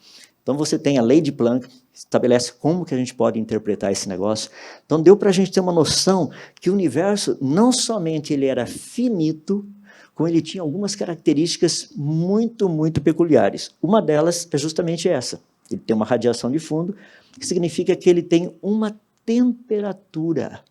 Então, você tem a lei de Planck, estabelece como que a gente pode interpretar esse negócio. Então, deu para a gente ter uma noção que o universo, não somente ele era finito, como ele tinha algumas características muito, muito peculiares. Uma delas é justamente essa. Ele tem uma radiação de fundo, que significa que ele tem uma temperatura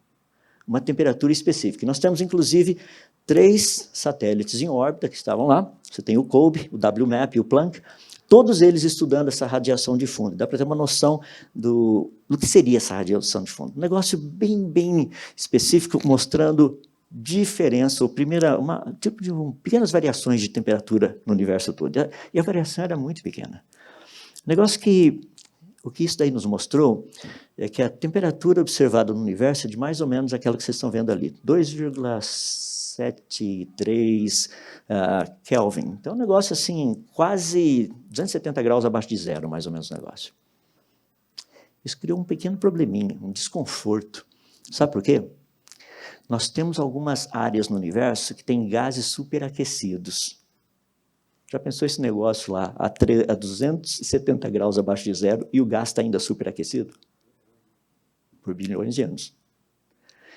específica. E nós temos, inclusive, 3 satélites em órbita que estavam lá. Você tem o COBE, o WMAP e o Planck, todos eles estudando essa radiação de fundo. Dá para ter uma noção do que seria essa radiação de fundo. Um negócio bem específico, mostrando diferença, ou pequenas variações de temperatura no universo todo. E a variação era muito pequena. O que isso daí nos mostrou é que a temperatura observada no universo é de mais ou menos aquela que vocês estão vendo ali, 2,73 Kelvin. Então, um negócio assim, quase 270 graus abaixo de zero, mais ou menos o negócio. Isso criou um pequeno probleminha, um desconforto. Sabe por quê? Nós temos algumas áreas no universo que têm gases superaquecidos. Já pensou esse negócio lá a 270 graus abaixo de zero e o gás está ainda superaquecido? Por bilhões de anos.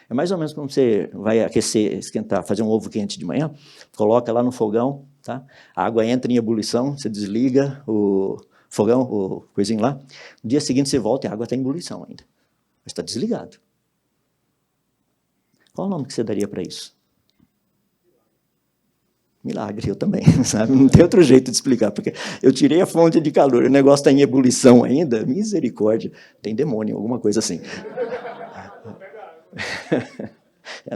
É mais ou menos como você vai aquecer, esquentar, fazer um ovo quente de manhã, coloca lá no fogão, tá? A água entra em ebulição, você desliga o fogão, o coisinho lá, no dia seguinte você volta e a água está em ebulição ainda, mas está desligado. Qual o nome que você daria para isso? Milagre, eu também, sabe? Não tem outro jeito de explicar, porque eu tirei a fonte de calor, o negócio está em ebulição ainda, misericórdia, tem demônio, alguma coisa assim.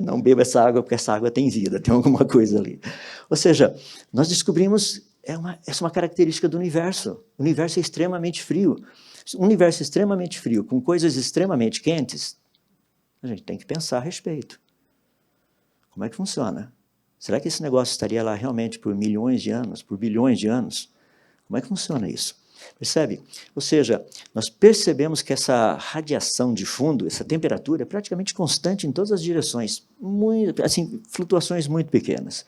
Não beba essa água, porque essa água tem vida, tem alguma coisa ali. Ou seja, nós descobrimos, essa é uma característica do universo. O universo é extremamente frio. Um universo extremamente frio, com coisas extremamente quentes, a gente tem que pensar a respeito. Como é que funciona? Será que esse negócio estaria lá realmente por milhões de anos, por bilhões de anos? Como é que funciona isso? Percebe? Ou seja, nós percebemos que essa radiação de fundo, essa temperatura, é praticamente constante em todas as direções, flutuações muito pequenas.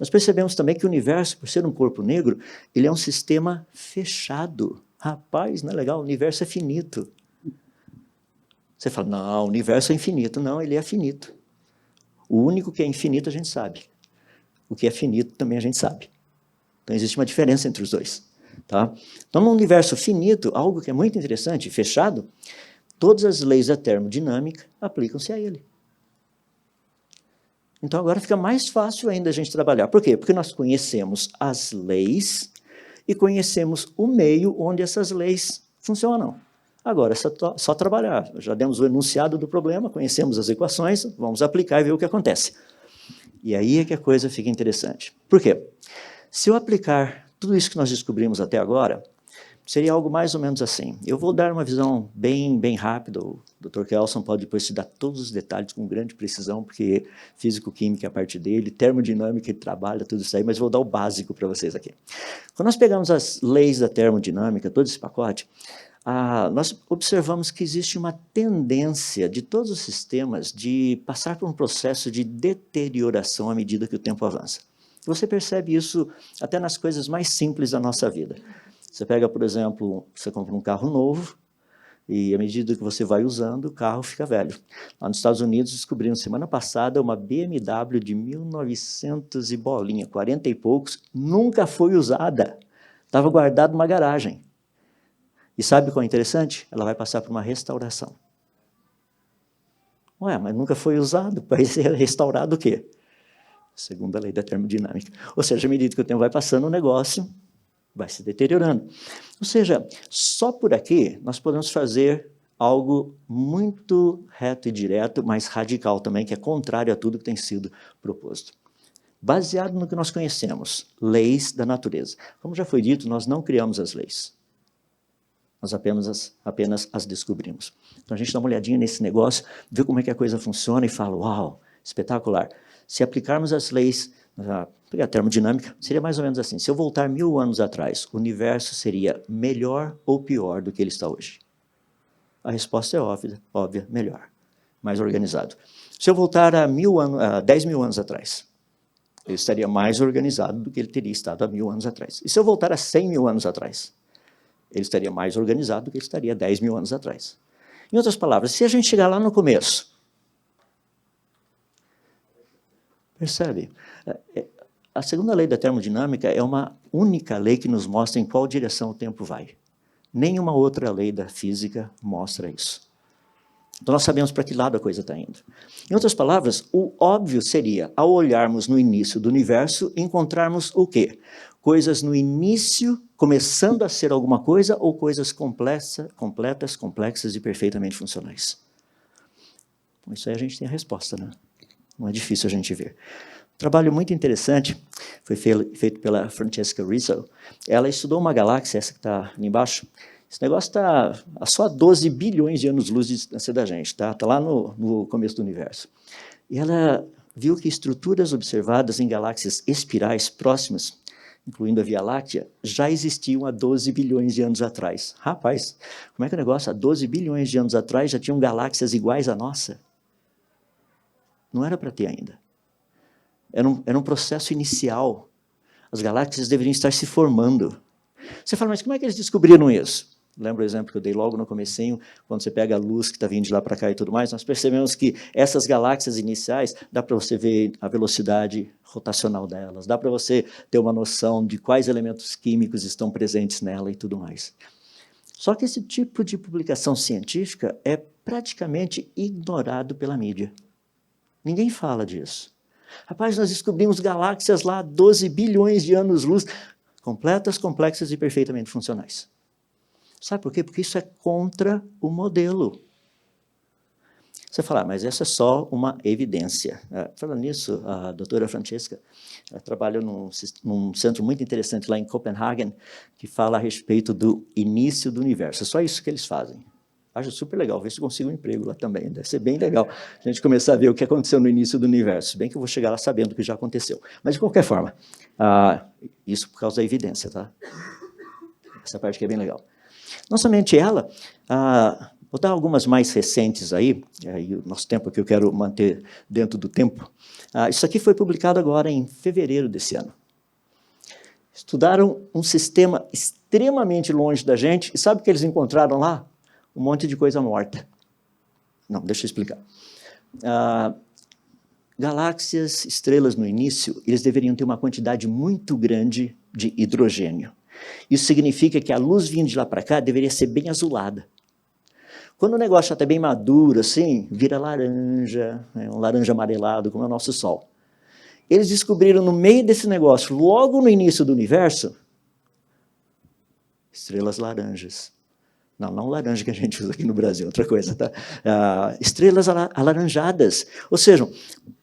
Nós percebemos também que o universo, por ser um corpo negro, ele é um sistema fechado. Rapaz, não é legal? O universo é finito. Você fala, não, o universo é infinito. Não, ele é finito. O único que é infinito a gente sabe. O que é finito também a gente sabe. Então, existe uma diferença entre os dois. Tá? Então, no universo finito, algo que é muito interessante, fechado, todas as leis da termodinâmica aplicam-se a ele. Então, agora fica mais fácil ainda a gente trabalhar. Por quê? Porque nós conhecemos as leis e conhecemos o meio onde essas leis funcionam. Agora, é só trabalhar. Já demos o enunciado do problema, conhecemos as equações, vamos aplicar e ver o que acontece. E aí é que a coisa fica interessante. Por quê? Se eu aplicar tudo isso que nós descobrimos até agora, seria algo mais ou menos assim. Eu vou dar uma visão bem rápida. O Dr. Kelson pode depois te dar todos os detalhes com grande precisão, porque físico-química é a parte dele, termodinâmica ele trabalha, tudo isso aí, mas vou dar o básico para vocês aqui. Quando nós pegamos as leis da termodinâmica, todo esse pacote, nós observamos que existe uma tendência de todos os sistemas de passar por um processo de deterioração à medida que o tempo avança. Você percebe isso até nas coisas mais simples da nossa vida. Você pega, por exemplo, você compra um carro novo e, à medida que você vai usando, o carro fica velho. Lá nos Estados Unidos, descobriram semana passada uma BMW de 1900 e bolinha, 40 e poucos, nunca foi usada. Estava guardada numa garagem. E sabe qual é interessante? Ela vai passar por uma restauração. Ué, mas nunca foi usado, vai ser restaurado o quê? Segundo a lei da termodinâmica. Ou seja, à medida que o tempo vai passando, o negócio vai se deteriorando. Ou seja, só por aqui nós podemos fazer algo muito reto e direto, mas radical também, que é contrário a tudo que tem sido proposto. Baseado no que nós conhecemos, leis da natureza. Como já foi dito, nós não criamos as leis. Nós apenas as descobrimos. Então a gente dá uma olhadinha nesse negócio, vê como é que a coisa funciona e fala, uau, espetacular. Se aplicarmos as leis, pegar a termodinâmica, seria mais ou menos assim. Se eu voltar 1000 anos atrás, o universo seria melhor ou pior do que ele está hoje? A resposta é óbvia, melhor, mais organizado. Se eu voltar a 10 mil anos atrás, ele estaria mais organizado do que ele teria estado há 1000 anos atrás. E se eu voltar a 100 mil anos atrás, ele estaria mais organizado do que ele estaria 10 mil anos atrás. Em outras palavras, se a gente chegar lá no começo, percebe? A segunda lei da termodinâmica é uma única lei que nos mostra em qual direção o tempo vai. Nenhuma outra lei da física mostra isso. Então nós sabemos para que lado a coisa está indo. Em outras palavras, o óbvio seria, ao olharmos no início do universo, encontrarmos o quê? Coisas no início, começando a ser alguma coisa, ou coisas completas, complexas e perfeitamente funcionais. Bom, isso aí a gente tem a resposta, né? Não é difícil a gente ver. Um trabalho muito interessante foi feito pela Francesca Rizzo. Ela estudou uma galáxia, essa que está ali embaixo. Esse negócio está a só 12 bilhões de anos-luz de distância da gente, tá? Está lá no começo do universo. E ela viu que estruturas observadas em galáxias espirais próximas, incluindo a Via Láctea, já existiam há 12 bilhões de anos atrás. Rapaz, como é que é o negócio? Há 12 bilhões de anos atrás já tinham galáxias iguais à nossa? Não era para ter ainda. Era um processo inicial. As galáxias deveriam estar se formando. Você fala, mas como é que eles descobriram isso? Lembra o exemplo que eu dei logo no comecinho, quando você pega a luz que está vindo de lá para cá e tudo mais, nós percebemos que essas galáxias iniciais, dá para você ver a velocidade rotacional delas, dá para você ter uma noção de quais elementos químicos estão presentes nela e tudo mais. Só que esse tipo de publicação científica é praticamente ignorado pela mídia. Ninguém fala disso. Rapaz, nós descobrimos galáxias lá, 12 bilhões de anos-luz, completas, complexas e perfeitamente funcionais. Sabe por quê? Porque isso é contra o modelo. Você fala, mas essa é só uma evidência. Falando nisso, a doutora Francesca trabalha num centro muito interessante lá em Copenhagen, que fala a respeito do início do universo. É só isso que eles fazem. Acho super legal, ver se eu consigo um emprego lá também. Deve ser bem legal a gente começar a ver o que aconteceu no início do universo. Bem que eu vou chegar lá sabendo o que já aconteceu. Mas, de qualquer forma, isso por causa da evidência, tá? Essa parte aqui é bem legal. Não somente ela, vou dar algumas mais recentes aí, o nosso tempo aqui eu quero manter dentro do tempo. Isso aqui foi publicado agora em fevereiro desse ano. Estudaram um sistema extremamente longe da gente, e sabe o que eles encontraram lá? Um monte de coisa morta. Não, deixa eu explicar. Galáxias, estrelas no início, eles deveriam ter uma quantidade muito grande de hidrogênio. Isso significa que a luz vindo de lá para cá deveria ser bem azulada. Quando o negócio já está bem maduro, assim, vira laranja, um laranja amarelado, como é o nosso Sol. Eles descobriram no meio desse negócio, logo no início do universo, estrelas laranjas. Não laranja que a gente usa aqui no Brasil, outra coisa, tá? Estrelas alaranjadas. Ou seja,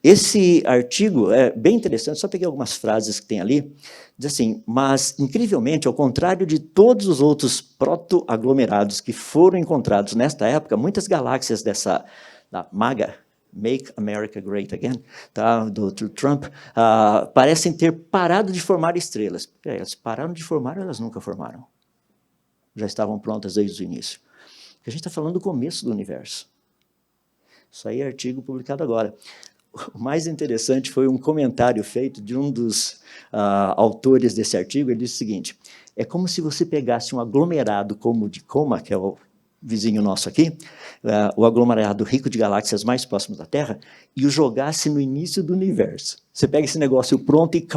Esse artigo é bem interessante, só peguei algumas frases que tem ali, diz assim, mas, incrivelmente, ao contrário de todos os outros proto-aglomerados que foram encontrados nesta época, muitas galáxias da MAGA, Make America Great Again, tá, do Trump, parecem ter parado de formar estrelas. Elas pararam de formar ou elas nunca formaram? Já estavam prontas desde o início. A gente está falando do começo do universo. Isso aí é artigo publicado agora. O mais interessante foi um comentário feito de um dos autores desse artigo. Ele disse o seguinte, é como se você pegasse um aglomerado como o de Coma, que é o vizinho nosso aqui, o aglomerado rico de galáxias mais próximos da Terra, e o jogasse no início do universo. Você pega esse negócio pronto e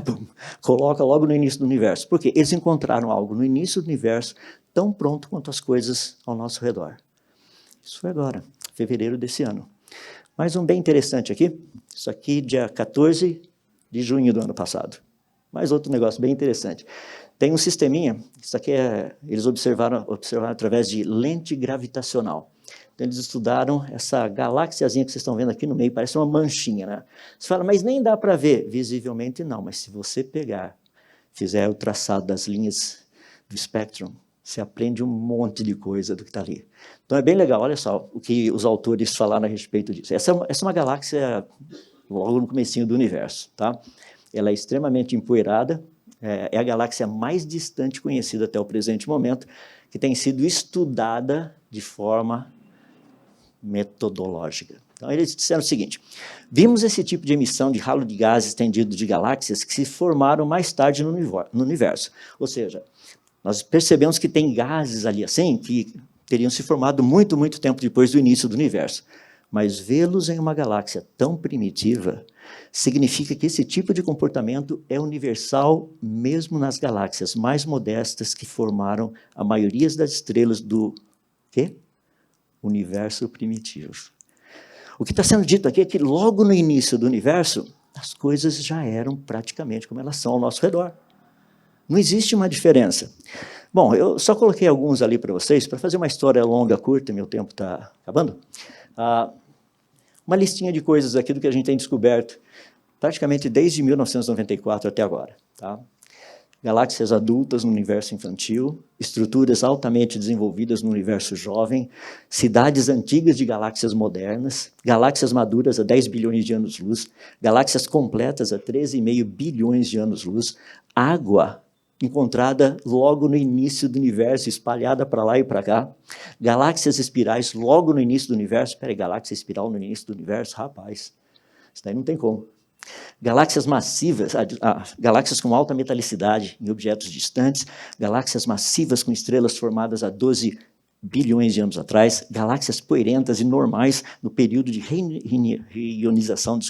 coloca logo no início do universo. Por quê? Eles encontraram algo no início do universo tão pronto quanto as coisas ao nosso redor. Isso foi agora, fevereiro desse ano. Mais um bem interessante aqui, isso aqui dia 14 de junho do ano passado. Mais outro negócio bem interessante. Tem um sisteminha, isso aqui eles observaram através de lente gravitacional. Então, eles estudaram essa galáxiazinha que vocês estão vendo aqui no meio, parece uma manchinha, né? Você fala, mas nem dá para ver. Visivelmente não, mas se você fizer o traçado das linhas do espectro, você aprende um monte de coisa do que está ali. Então, é bem legal, olha só o que os autores falaram a respeito disso. Essa é uma galáxia logo no comecinho do universo, tá? Ela é extremamente empoeirada, é a galáxia mais distante conhecida até o presente momento, que tem sido estudada de forma metodológica. Então, eles disseram o seguinte, vimos esse tipo de emissão de ralo de gás estendido de galáxias que se formaram mais tarde no universo. Ou seja, nós percebemos que tem gases ali assim, que teriam se formado muito, muito tempo depois do início do universo. Mas vê-los em uma galáxia tão primitiva significa que esse tipo de comportamento é universal mesmo nas galáxias mais modestas que formaram a maioria das estrelas do quê? Universo primitivo. O que está sendo dito aqui é que logo no início do universo, as coisas já eram praticamente como elas são ao nosso redor. Não existe uma diferença. Bom, eu só coloquei alguns ali para vocês, para fazer uma história longa, curta, meu tempo está acabando. Uma listinha de coisas aqui do que a gente tem descoberto, praticamente desde 1994 até agora. Tá? Galáxias adultas no universo infantil, estruturas altamente desenvolvidas no universo jovem, cidades antigas de galáxias modernas, galáxias maduras a 10 bilhões de anos-luz, galáxias completas a 13,5 bilhões de anos-luz, água encontrada logo no início do universo, espalhada para lá e para cá, galáxias espirais logo no início do universo. Espera aí, galáxia espiral no início do universo? Rapaz, isso daí não tem como. Galáxias massivas, galáxias com alta metalicidade em objetos distantes, galáxias massivas com estrelas formadas há 12 bilhões de anos atrás, galáxias poeirentas e normais no período de reionização,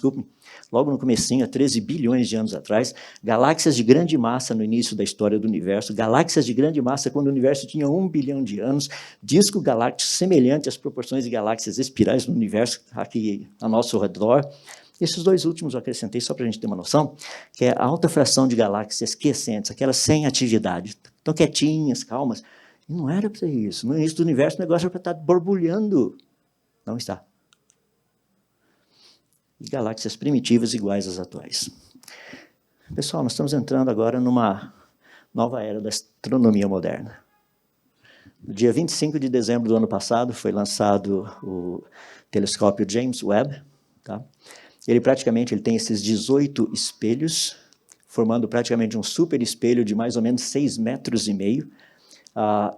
logo no comecinho, há 13 bilhões de anos atrás, galáxias de grande massa no início da história do universo, galáxias de grande massa quando o universo tinha 1 bilhão de anos, disco galáctico semelhante às proporções de galáxias espirais no universo aqui ao nosso redor. Esses dois últimos eu acrescentei só para a gente ter uma noção, que é a alta fração de galáxias quiescentes, aquelas sem atividade, estão quietinhas, calmas. E não era para ser isso. No início do universo, o negócio era para estar borbulhando. Não está. E galáxias primitivas iguais às atuais. Pessoal, nós estamos entrando agora numa nova era da astronomia moderna. No dia 25 de dezembro do ano passado, foi lançado o telescópio James Webb. Tá? Ele tem esses 18 espelhos, formando praticamente um super espelho de mais ou menos 6,5 metros.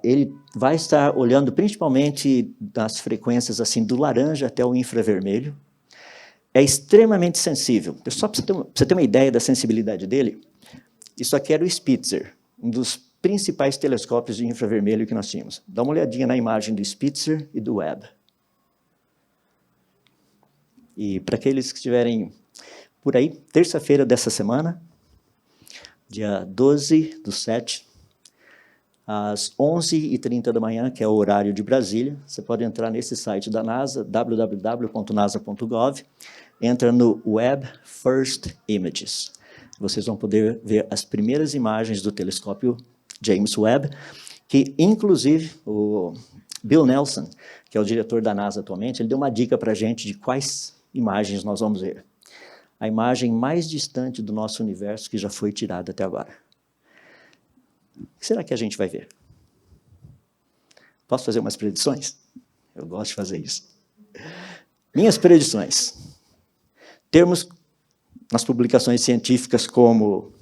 Ele vai estar olhando principalmente das frequências assim, do laranja até o infravermelho. É extremamente sensível. Só para você ter uma ideia da sensibilidade dele, isso aqui era o Spitzer, um dos principais telescópios de infravermelho que nós tínhamos. Dá uma olhadinha na imagem do Spitzer e do Webb. E para aqueles que estiverem por aí, terça-feira dessa semana, dia 12/7, às 11h30 da manhã, que é o horário de Brasília, você pode entrar nesse site da NASA, www.nasa.gov, entra no Webb First Images. Vocês vão poder ver as primeiras imagens do telescópio James Webb, que, inclusive, o Bill Nelson, que é o diretor da NASA atualmente, ele deu uma dica para a gente de quais imagens nós vamos ver. a imagem mais distante do nosso universo que já foi tirada até agora. O que será que a gente vai ver? Posso fazer umas predições? Eu gosto de fazer isso. Minhas predições. Termos nas publicações científicas como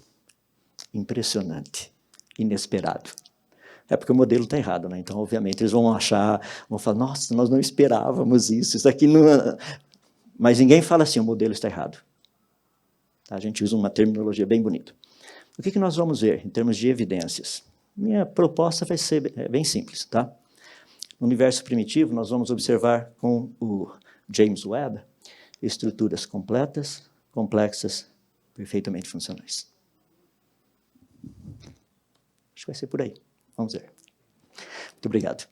impressionante, inesperado. É porque o modelo está errado, né? Então, obviamente, eles vão achar, vão falar, nossa, nós não esperávamos isso aqui não... Mas ninguém fala assim, o modelo está errado. A gente usa uma terminologia bem bonita. O que nós vamos ver em termos de evidências? Minha proposta vai ser bem simples, tá? No universo primitivo, nós vamos observar com o James Webb estruturas completas, complexas, perfeitamente funcionais. Acho que vai ser por aí. Vamos ver. Muito obrigado.